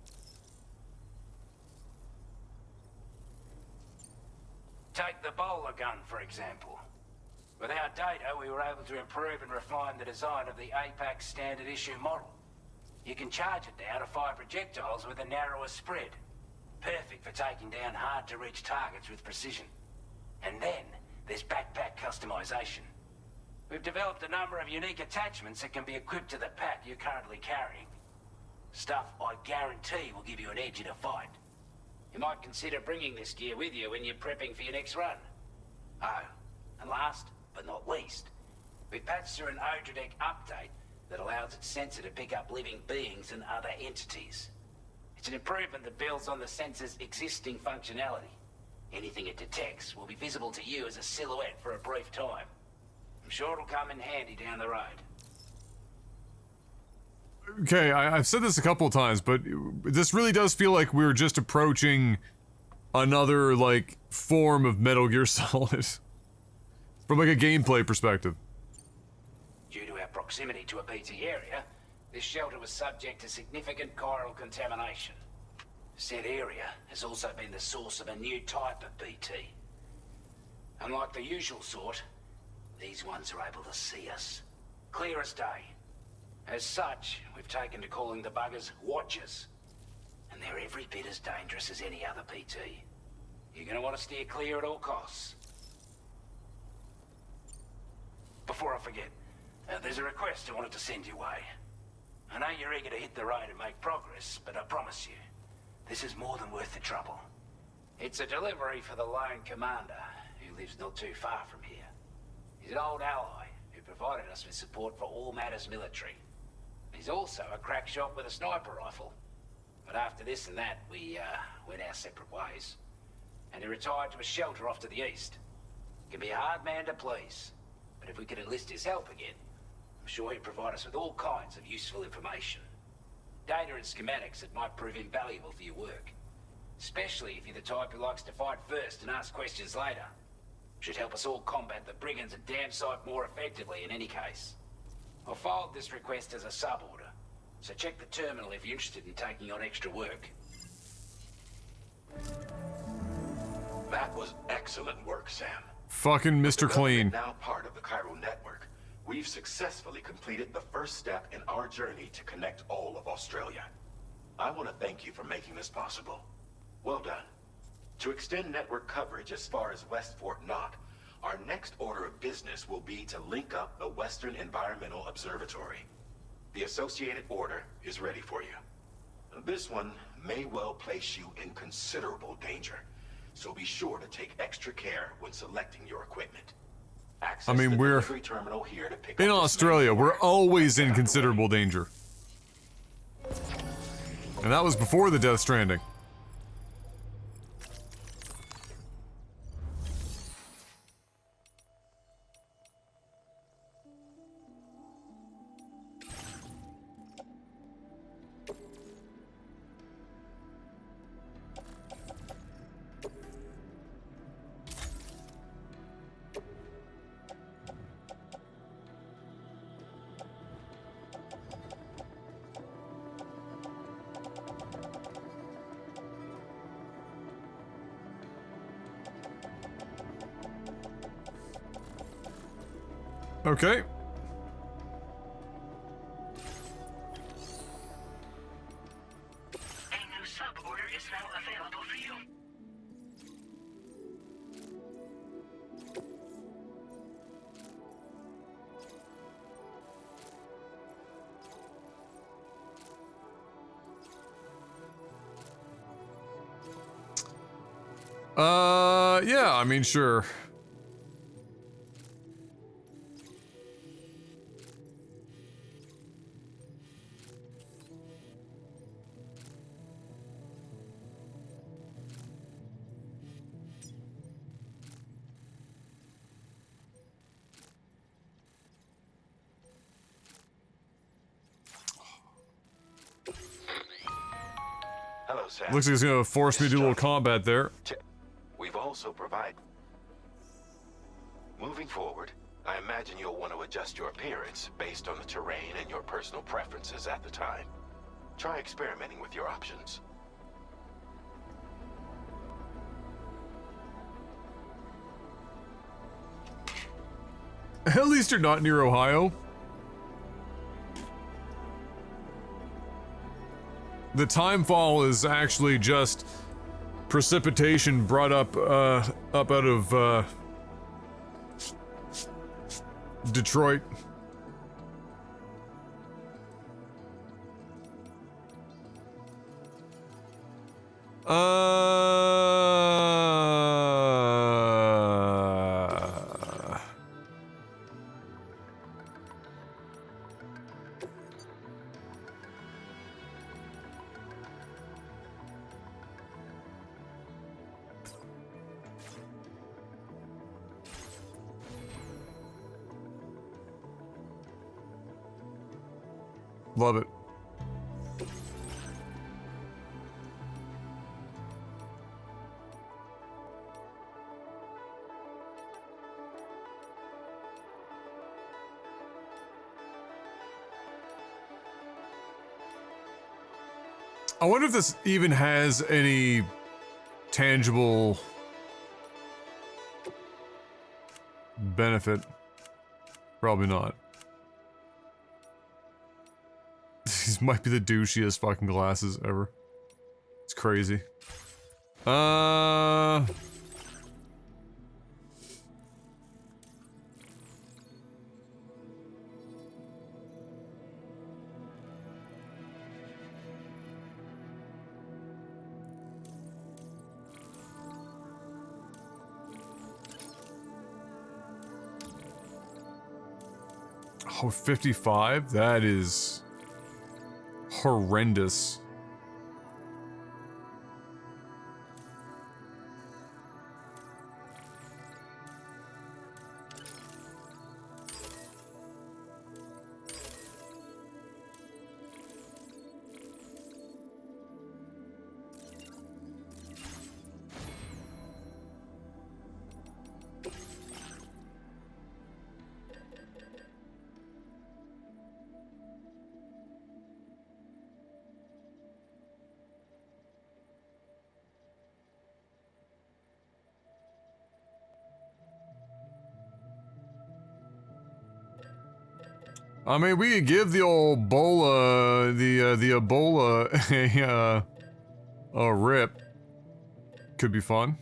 Take the bowler gun, for example. With our data, we were able to improve and refine the design of the APAC standard issue model. You can charge it now to fire projectiles with a narrower spread. Perfect for taking down hard-to-reach targets with precision. And then, there's backpack customization. We've developed a number of unique attachments that can be equipped to the pack you're currently carrying. Stuff I guarantee will give you an edge in a fight. You might consider bringing this gear with you when you're prepping for your next run. Oh, and last but not least, we've patched through an Odradek update that allows its sensor to pick up living beings and other entities. It's an improvement that builds on the sensor's existing functionality. Anything it detects will be visible to you as a silhouette for a brief time. I'm sure it'll come in handy down the road. Okay, I've said this a couple of times, but this really does feel like we're just approaching another, like, form of Metal Gear Solid. From, like, a gameplay perspective. Due to our proximity to a BT area, this shelter was subject to significant chiral contamination. Said area has also been the source of a new type of BT. Unlike the usual sort, these ones are able to see us. Clear as day. As such, we've taken to calling the buggers Watchers. And they're every bit as dangerous as any other PT. You're gonna want to steer clear at all costs. Before I forget, there's a request I wanted to send your way. I know you're eager to hit the road and make progress, but I promise you, this is more than worth the trouble. It's a delivery for the lone commander, who lives not too far from here. He's an old ally who provided us with support for all matters military. He's also a crack shot with a sniper rifle. But after this and that, we went our separate ways. And he retired to a shelter off to the east. He can be a hard man to please, but if we could enlist his help again, I'm sure he'd provide us with all kinds of useful information. Data and schematics that might prove invaluable for your work. Especially if you're the type who likes to fight first and ask questions later. Should help us all combat the brigands a damn sight more effectively in any case. I'll filed this request as a sub-order, so check the terminal if you're interested in taking on extra work. That was excellent work, Sam. Fucking Mr. Clean. Now part of the chiral network, we've successfully completed the first step in our journey to connect all of Australia. I want to thank you for making this possible. Well done. To extend network coverage as far as West Fort Knott, our next order of business will be to link up the Western Environmental Observatory. The associated order is ready for you. This one may well place you in considerable danger, so be sure to take extra care when selecting your equipment. Access I mean, the we're delivery terminal here to pick in up this Australia. main We're order. always in Get out of the way. considerable danger. And that was before the Death Stranding. Okay. A new sub-order is now available for you. Yeah, I mean, sure. Hello, Sam. Looks like he's gonna force me to do a little combat there. We've also provided... Moving forward, I imagine you'll want to adjust your appearance based on the terrain and your personal preferences at the time. Try experimenting with your options. At least you're not near Ohio. The time fall is actually just precipitation brought up out of Detroit. Love it. I wonder if this even has any tangible benefit. Probably not. These might be the douchiest fucking glasses ever. It's crazy. Oh, 55? That is horrendous. I mean, we could give the old Ebola, the Ebola a rip. Could be fun.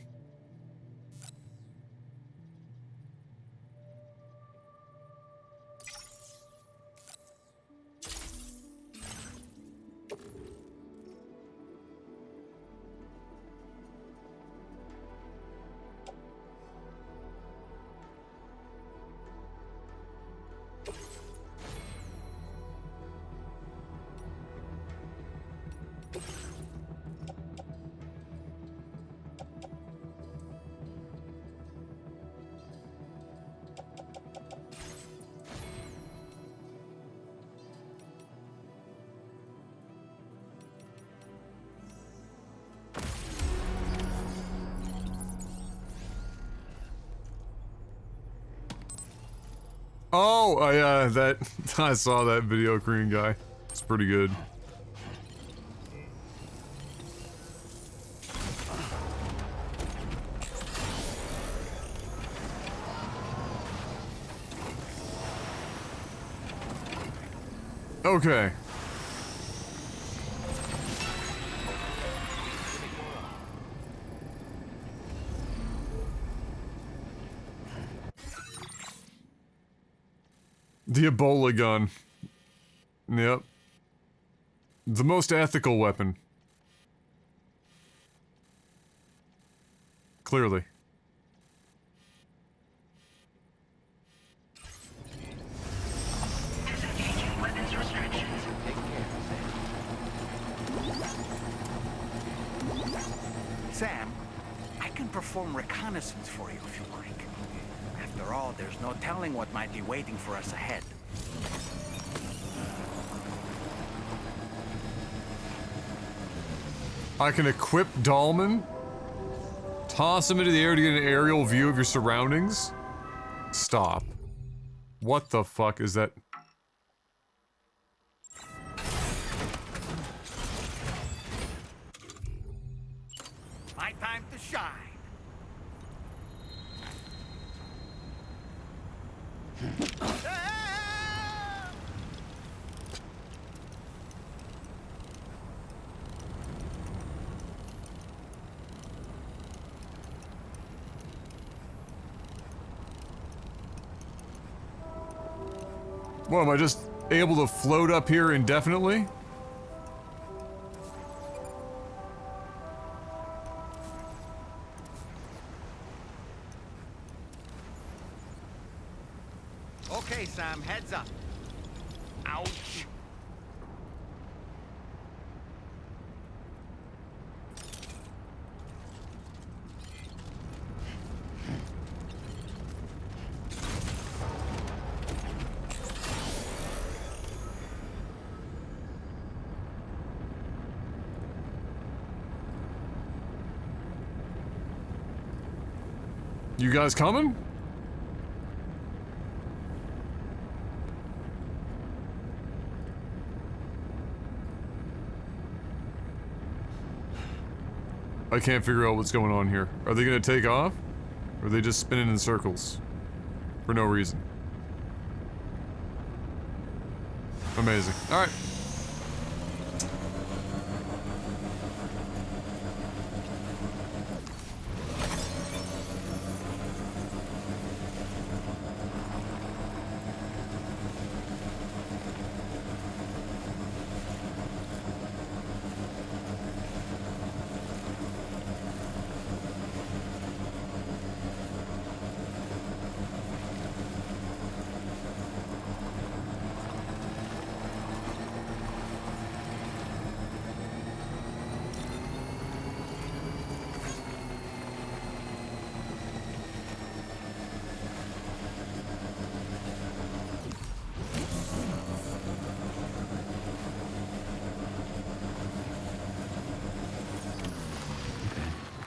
Oh, yeah, that I saw that video, Korean guy. It's pretty good. Okay. The Ebola gun. Yep. The most ethical weapon. Clearly. Disengaging weapons restrictions. Take care, Sam, I can perform reconnaissance for you if you like. After all, there's no telling what might be waiting for us ahead. I can equip Dahlman? Toss him into the air to get an aerial view of your surroundings? Stop. What the fuck is that? My time to shine. What, am I just able to float up here indefinitely? Okay, Sam, heads up. Ouch. You guys coming? I can't figure out what's going on here. Are they gonna take off? Or are they just spinning in circles? For no reason. Amazing. Alright.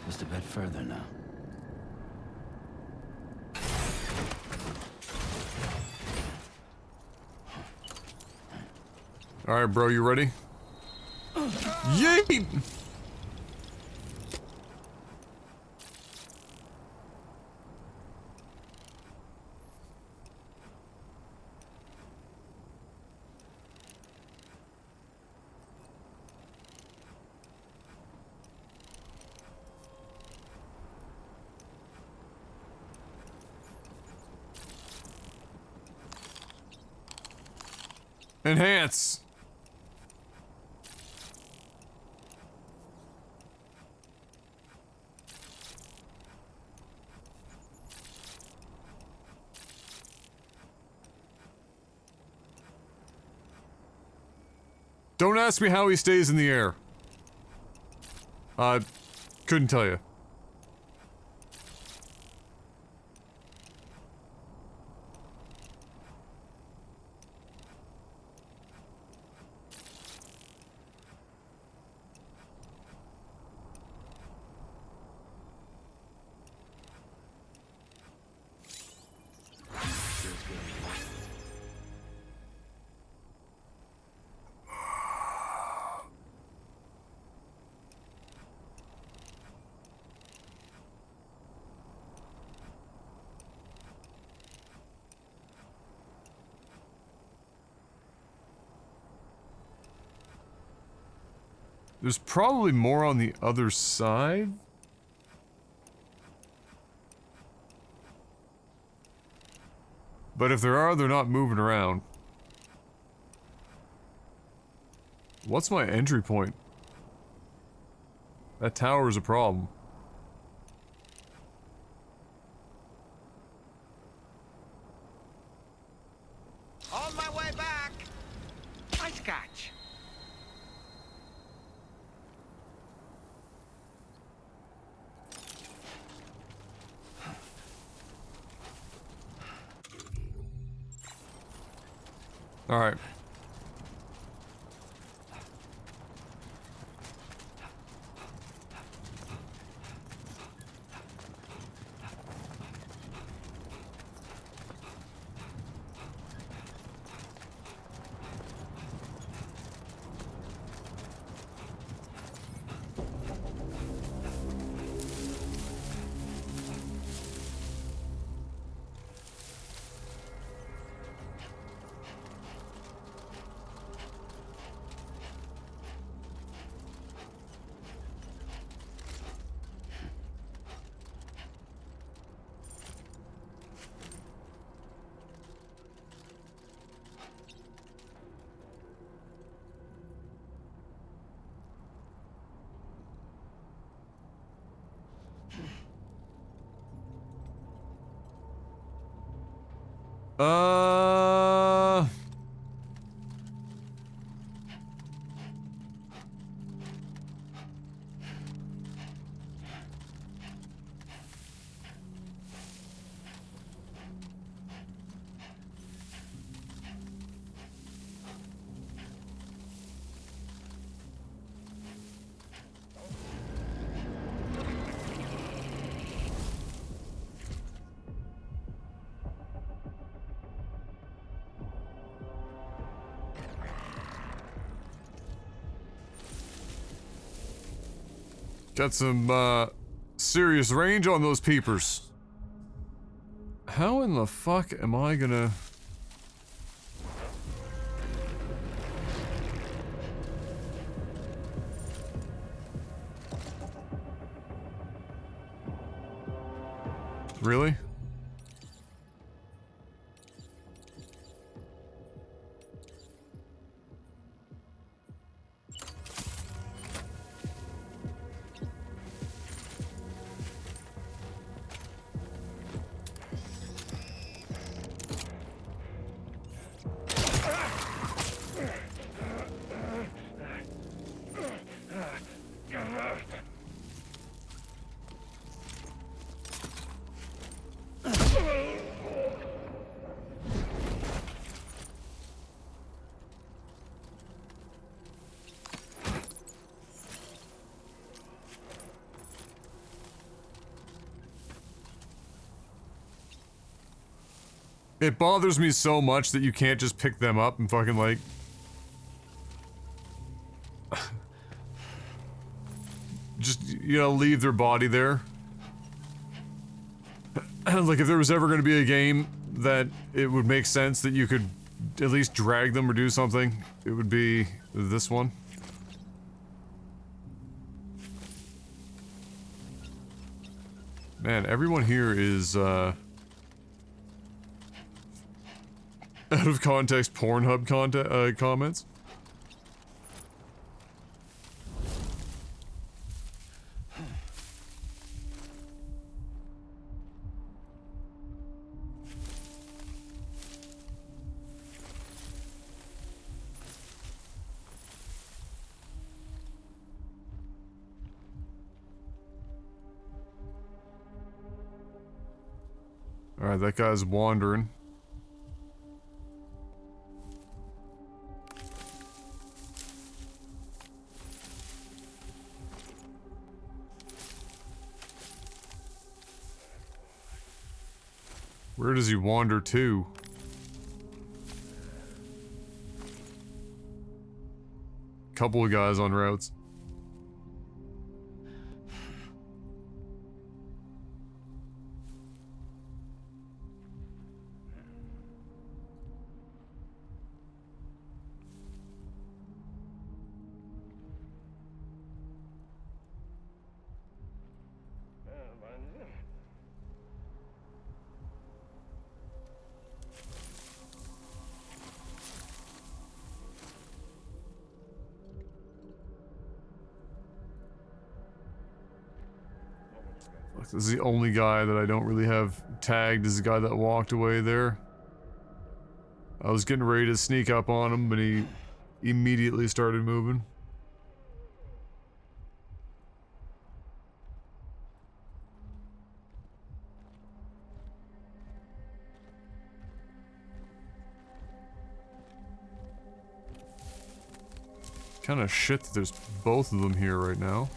Just a bit further now. Alright, bro, you ready? Yeet! Enhance! Don't ask me how he stays in the air. Couldn't tell you. There's probably more on the other side. But if there are, they're not moving around. What's my entry point? That tower is a problem. On my way back! Nice catch. All right. Uh... Got some, serious range on those peepers. How in the fuck am I gonna... Really? It bothers me so much that you can't just pick them up and fucking like... just, you know, leave their body there. Like, if there was ever going to be a game that it would make sense that you could at least drag them or do something, it would be this one. Man, everyone here is, out of context Pornhub comments. Alright, that guy's wandering. Where does he wander to? Couple of guys on routes. This is the only guy that I don't really have tagged as the guy that walked away there. I was getting ready to sneak up on him, but he immediately started moving. Kind of shit that there's both of them here right now.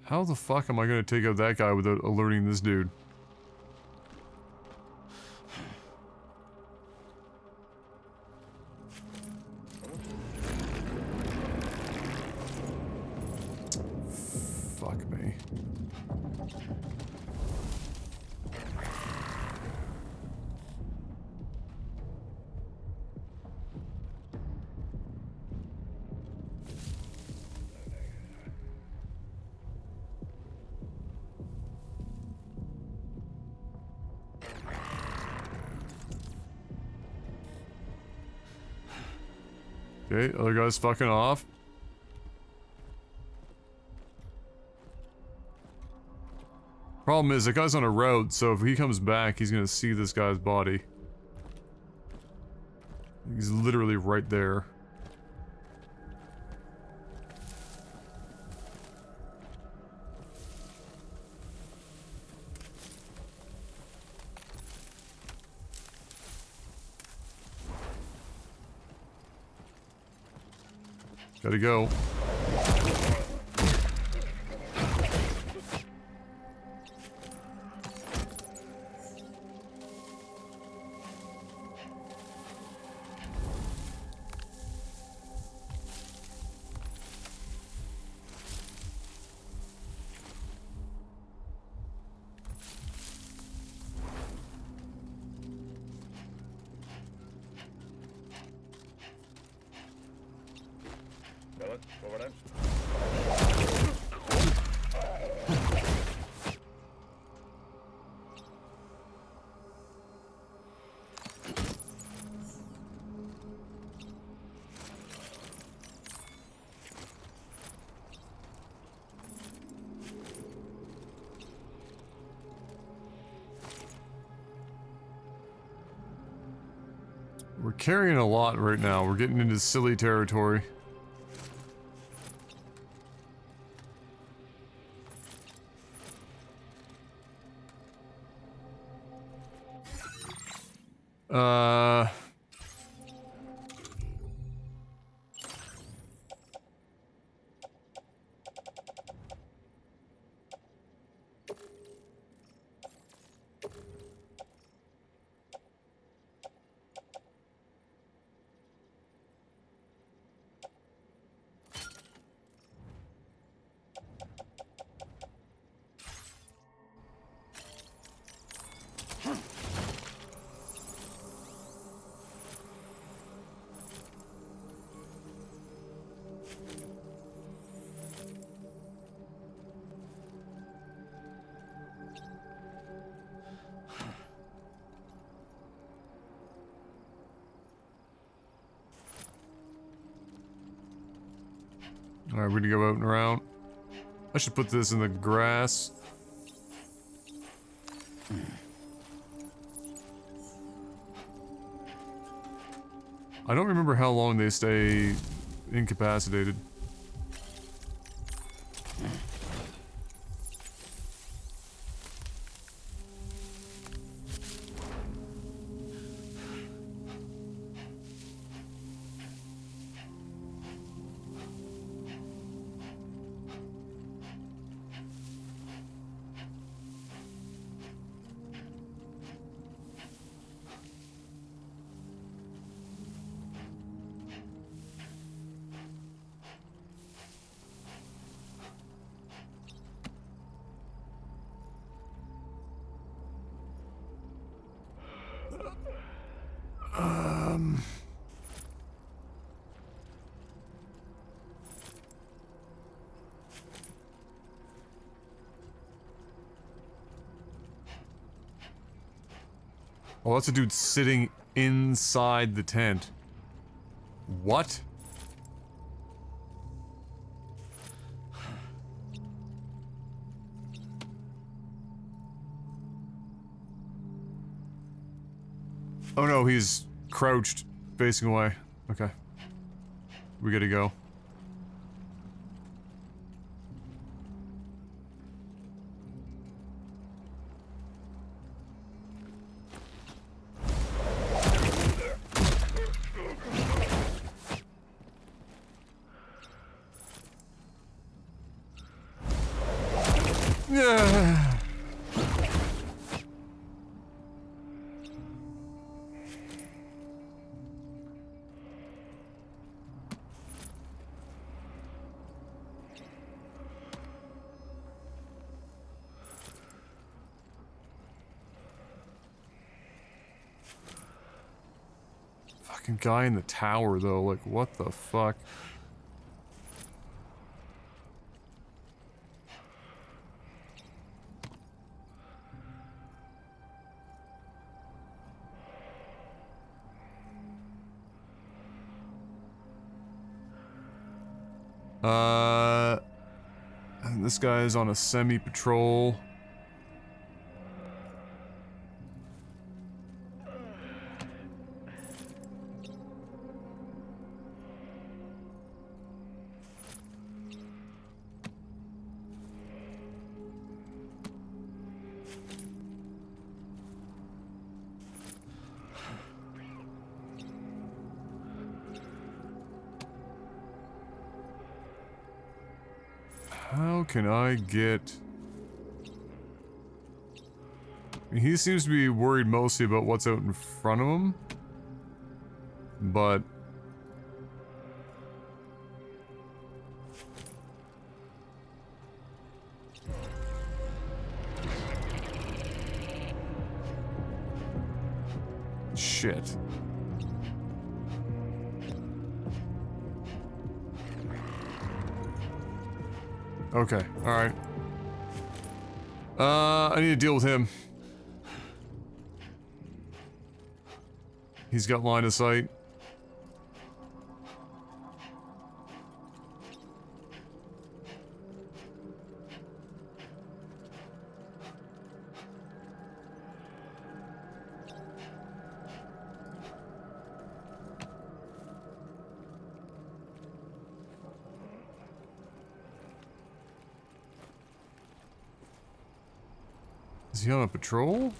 How the fuck am I gonna take out that guy without alerting this dude? Fuck me. Okay, other guy's fucking off. Problem is, that guy's on a road, so if he comes back, he's gonna see this guy's body. He's literally right there. Gotta go. We're carrying a lot right now. We're getting into silly territory. Alright, we're gonna go out and around. I should put this in the grass. I don't remember how long they stay incapacitated. Oh, that's a dude sitting inside the tent. What? Oh no, he's crouched, facing away. Okay. We gotta go. Yeah. Fucking guy in the tower though, like what the fuck? And this guy is on a semi-patrol. How can I get... He seems to be worried mostly about what's out in front of him. But... Shit. Okay, alright. I need to deal with him. He's got line of sight. Is he on a patrol?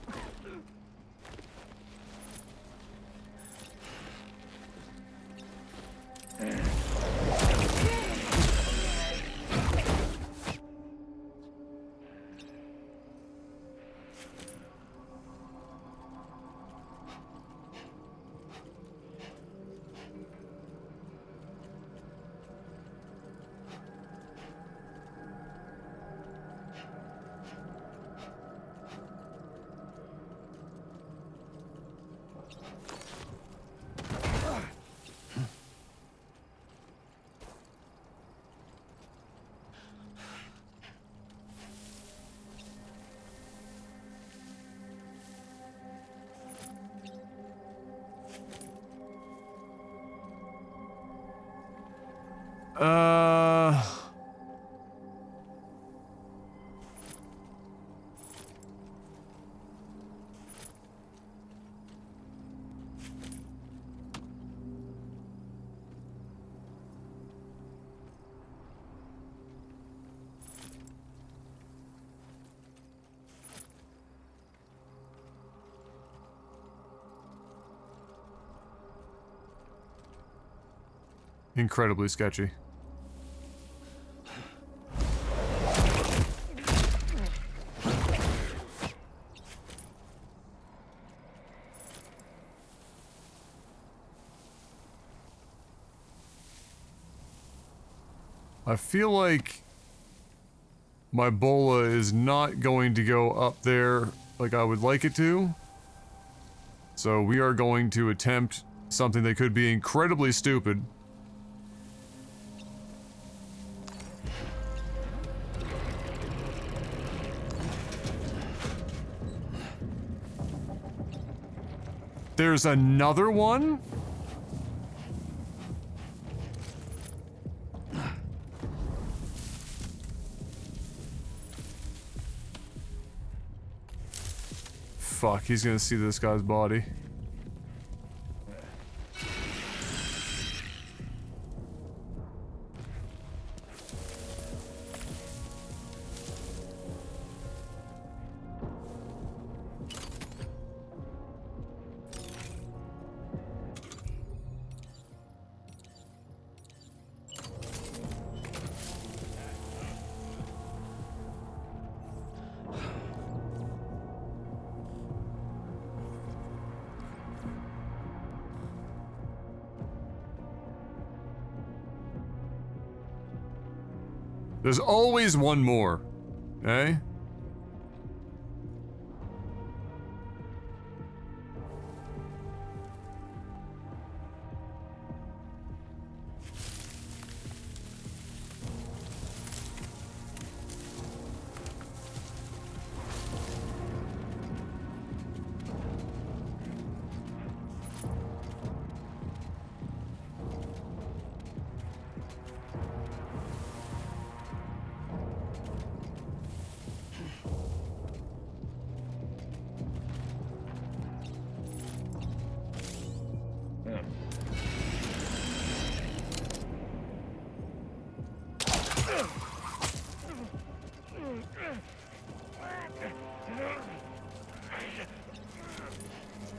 Incredibly sketchy. I feel like my bola is not going to go up there like I would like it to. So we are going to attempt something that could be incredibly stupid. There's another one? Fuck, he's gonna see this guy's body. There's always one more, eh?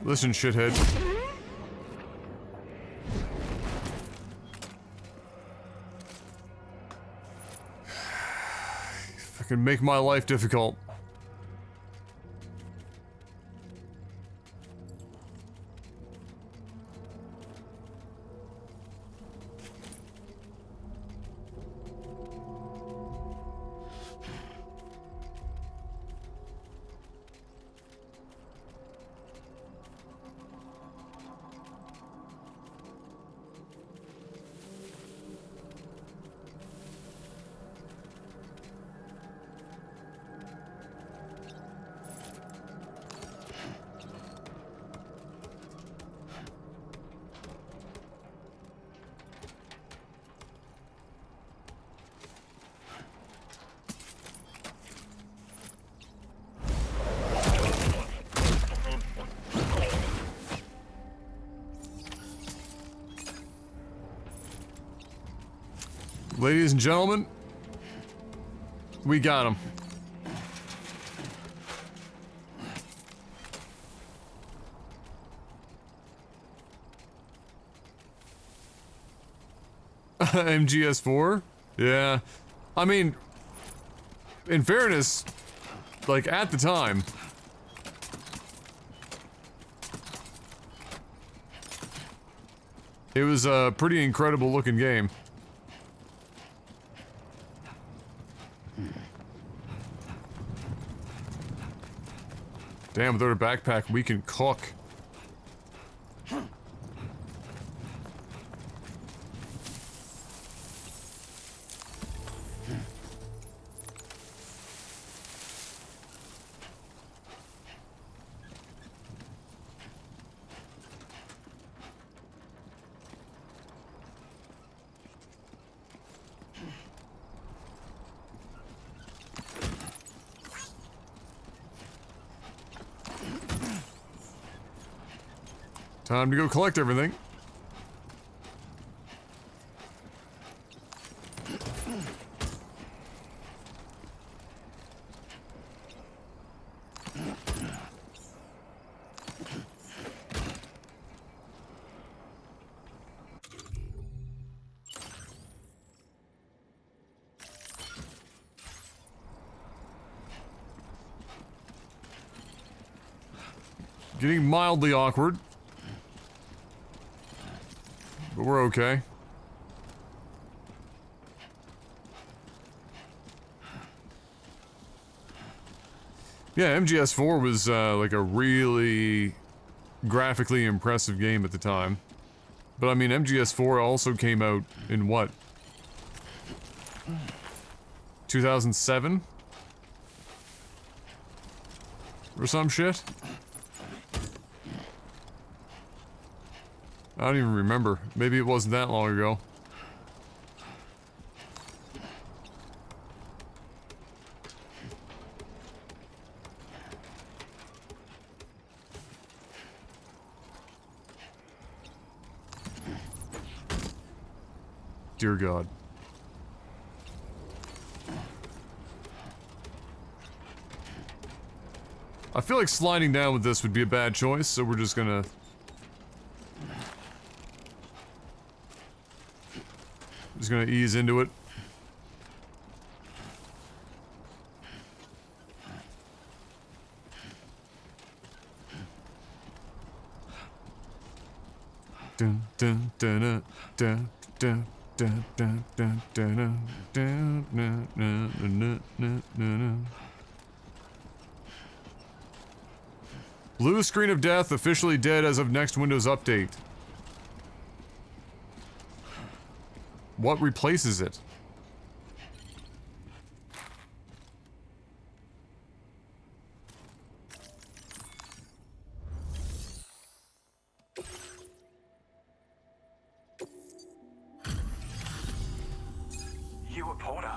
Listen, shithead. Fucking make my life difficult. Ladies and gentlemen, we got him. MGS4? Yeah. I mean, in fairness, like at the time, it was a pretty incredible looking game. Damn, without a backpack, we can cook. Time to go collect everything. Getting mildly awkward. But we're okay. Yeah, MGS4 was like a really graphically impressive game at the time. But I mean, MGS4 also came out in what? 2007? Or some shit? I don't even remember. Maybe it wasn't that long ago. Dear God. I feel like sliding down with this would be a bad choice, so we're just gonna... Just gonna ease into it. Dun dun dun dun dun dun dun dun dun dun dun dun dun dun. Blue screen of death, officially dead as of next Windows update. What replaces it? You were Porter?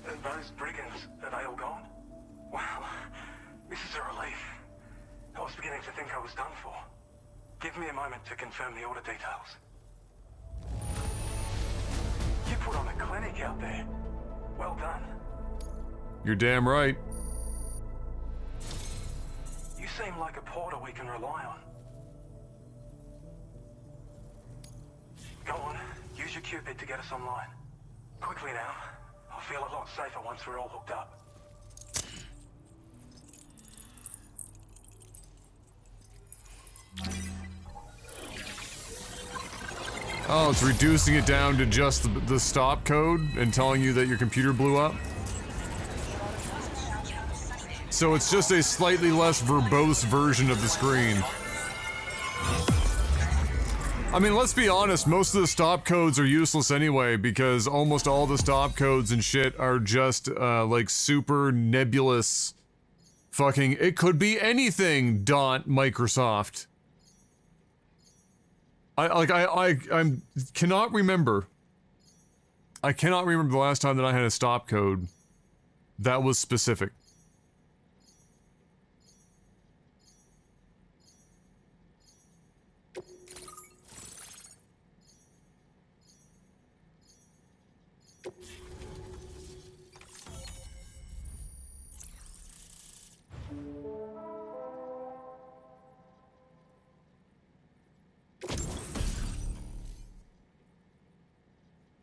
And those brigands, are they all gone? Wow, this is a relief. I was beginning to think I was done for. Give me a moment to confirm the order details. You put on a clinic out there. Well done. You're damn right. You seem like a Porter we can rely on. Go on, use your Cupid to get us online. Quickly now. I'll feel a lot safer once we're all hooked up. Oh, it's reducing it down to just the stop code and telling you that your computer blew up? So it's just a slightly less verbose version of the screen. I mean, let's be honest, most of the stop codes are useless anyway, because almost all the stop codes and shit are just, like, super nebulous fucking, it could be anything, Microsoft. I cannot remember. I cannot remember the last time that I had a stop code that was specific.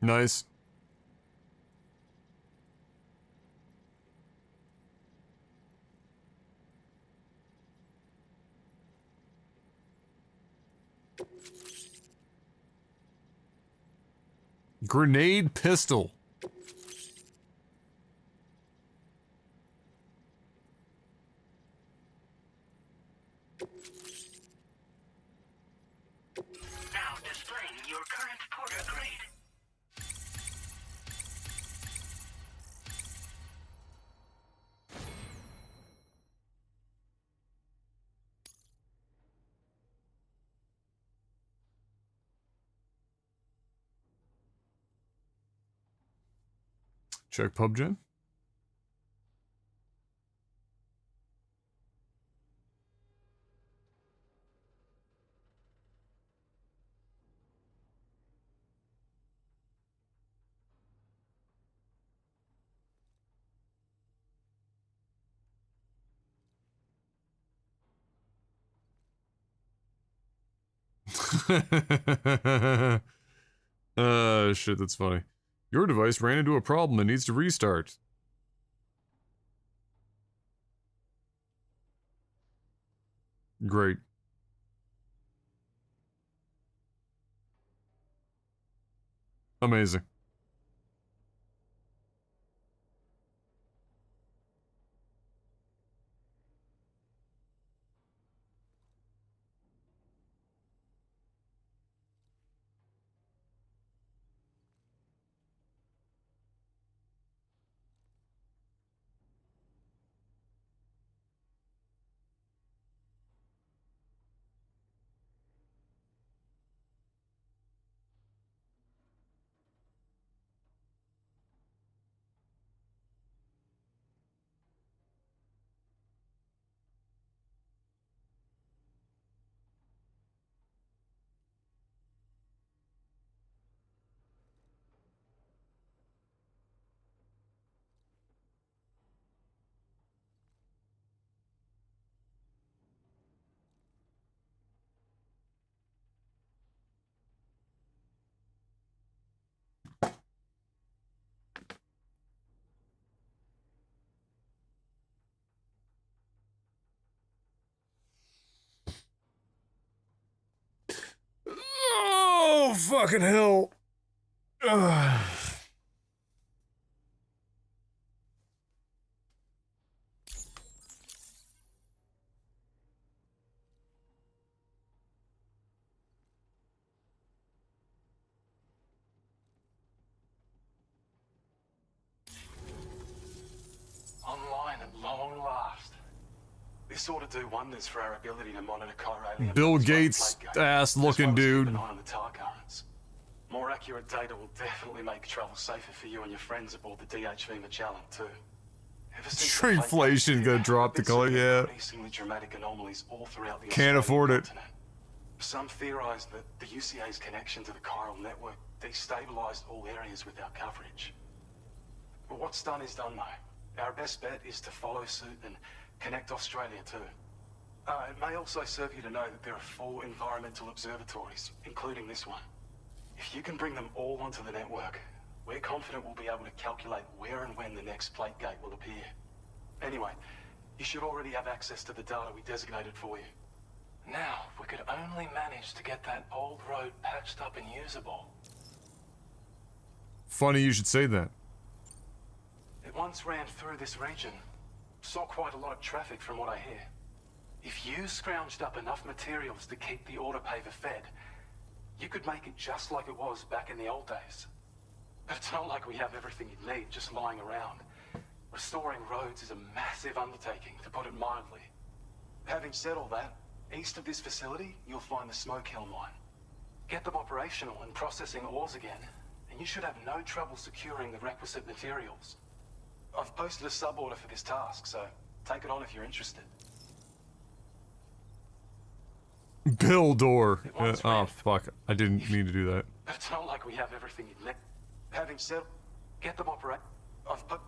Nice. Grenade pistol. Now displaying your current Porter grade. Check PubGen. Shit, that's funny. Your device ran into a problem and needs to restart. Great. Amazing. fucking hell. Ugh. Online at long last. This ought to do wonders for our ability to monitor chiralium. Bill Gates ass looking dude. Keep an eye on the tar currents. More accurate data will definitely make travel safer for you and your friends aboard the DHV Magellan too. Shrinkflation gonna drop the color, yeah. Dramatic anomalies all throughout the Can't afford it. continent. Some theorize that the UCA's connection to the chiral network destabilized all areas with our coverage. But what's done is done though. Our best bet is to follow suit and connect Australia too. It may also serve you to know that there are 4 environmental observatories, including this one. If you can bring them all onto the network, we're confident we'll be able to calculate where and when the next plate gate will appear. Anyway, you should already have access to the data we designated for you. Now, if we could only manage to get that old road patched up and usable. Funny you should say that. It once ran through this region. Saw quite a lot of traffic from what I hear. If you scrounged up enough materials to keep the autopaver fed, you could make it just like it was back in the old days. But it's not like we have everything you need just lying around. Restoring roads is a massive undertaking, to put it mildly. Having said all that, east of this facility, you'll find the Smoke Hill mine. Get them operational and processing ores again, and you should have no trouble securing the requisite materials. I've posted a sub-order for this task, so take it on if you're interested. Bill Door. Oh, fuck. I didn't mean to do that. But it's not like we have everything you need. Having said, get them operate. I've put...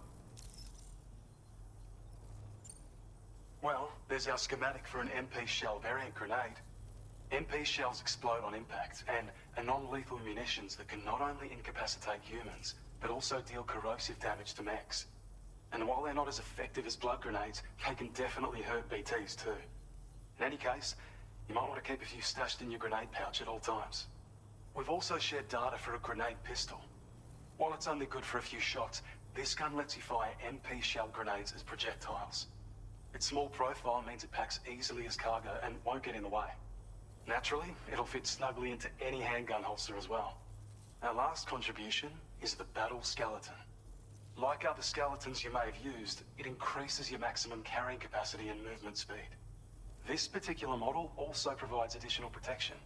Well, there's our schematic for an MP shell variant grenade. MP shells explode on impact, and are non-lethal munitions that can not only incapacitate humans, but also deal corrosive damage to mechs. And while they're not as effective as blood grenades, they can definitely hurt BTs too. In any case, you might want to keep a few stashed in your grenade pouch at all times. We've also shared data for a grenade pistol. While it's only good for a few shots, this gun lets you fire MP shell grenades as projectiles. Its small profile means it packs easily as cargo and won't get in the way. Naturally, it'll fit snugly into any handgun holster as well. Our last contribution is the Battle Skeleton. Like other skeletons you may have used, it increases your maximum carrying capacity and movement speed. This particular model also provides additional protection.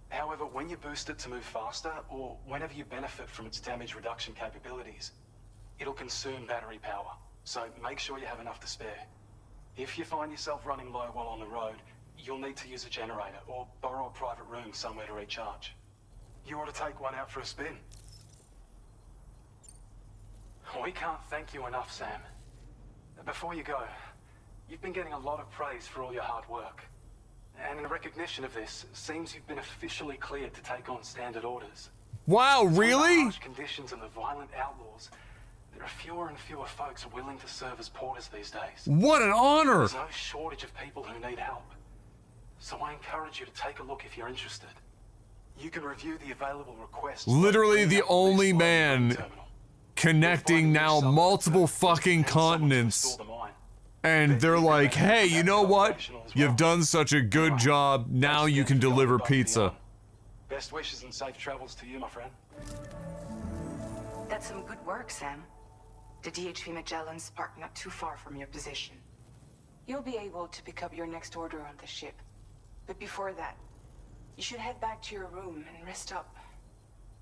However, when you boost it to move faster, or whenever you benefit from its damage reduction capabilities, it'll consume battery power, so make sure you have enough to spare. If you find yourself running low while on the road, you'll need to use a generator, or borrow a private room somewhere to recharge. You ought to take one out for a spin. We can't thank you enough, Sam. Before you go, you've been getting a lot of praise for all your hard work. And in recognition of this, it seems you've been officially cleared to take on standard orders. Wow, really? The harsh conditions and the violent outlaws, there are fewer and fewer folks willing to serve as porters these days. What an honor! There's no shortage of people who need help. So I encourage you to take a look if you're interested. You can review the available requests. Literally the only man connecting now multiple fucking continents. And they're like, hey, you know what? You've done such a good job, now you can deliver pizza. Best wishes and safe travels to you, my friend. That's some good work, Sam. The DHV Magellan's parked not too far from your position. You'll be able to pick up your next order on the ship. But before that, you should head back to your room and rest up.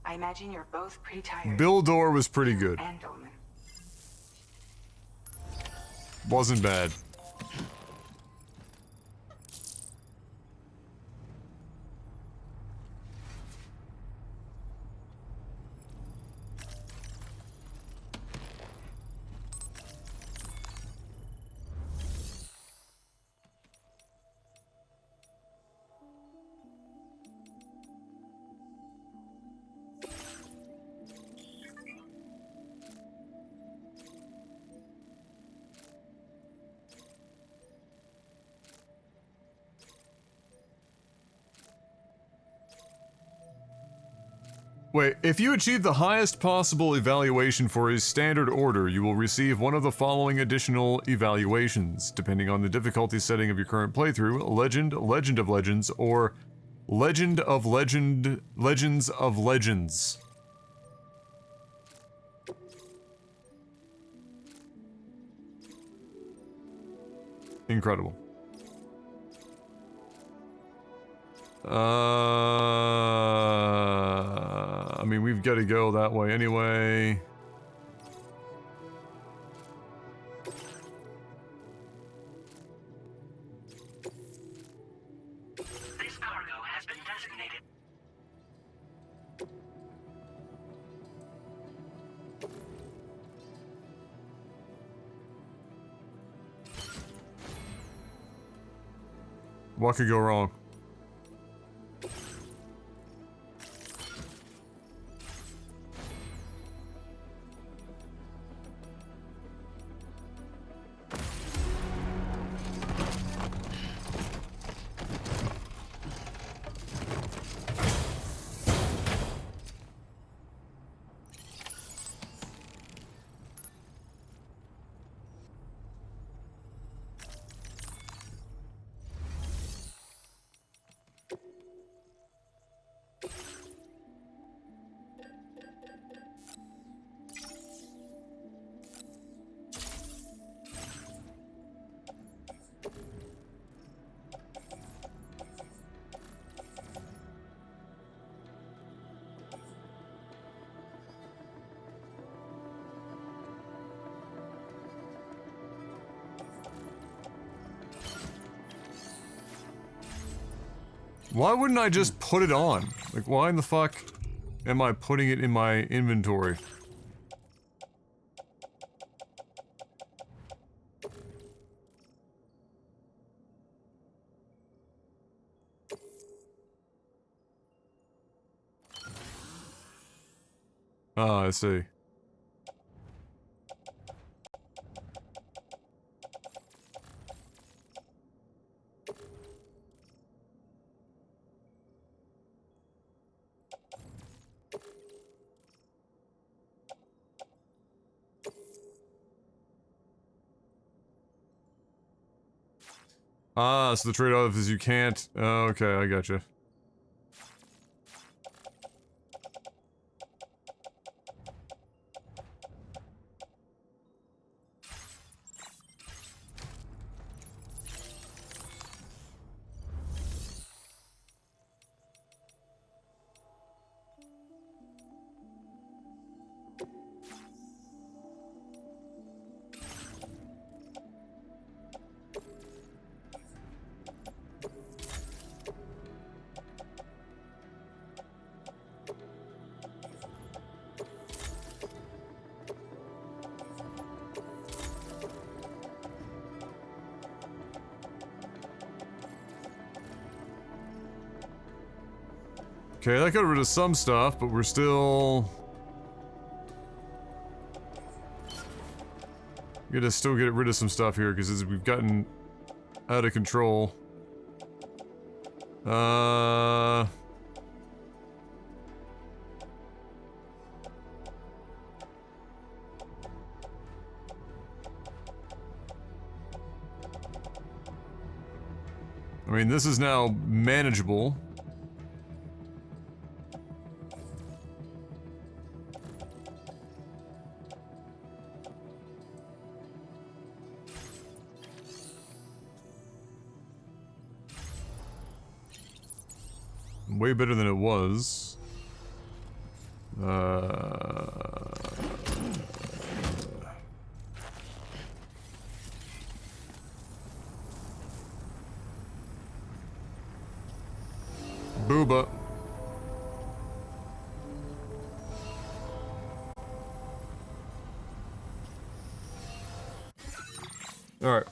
I imagine you're both pretty tired. Bill Door was pretty good. And Dolman. Wasn't bad. Wait, if you achieve the highest possible evaluation for a standard order, you will receive one of the following additional evaluations, depending on the difficulty setting of your current playthrough: Legend, Legend of Legends, or Legends of Legends. Incredible. I mean, we've got to go that way anyway. This cargo has been designated. What could go wrong? Why wouldn't I just put it on? Like, why in the fuck am I putting it in my inventory? Ah, I see. Ah, so the trade-off is you can't... Oh, okay, I gotcha. Okay, that got rid of some stuff, but we're still... We gotta still get rid of some stuff here, because we've gotten out of control. I mean, this is now manageable. Way better than it was. Booba. Alright.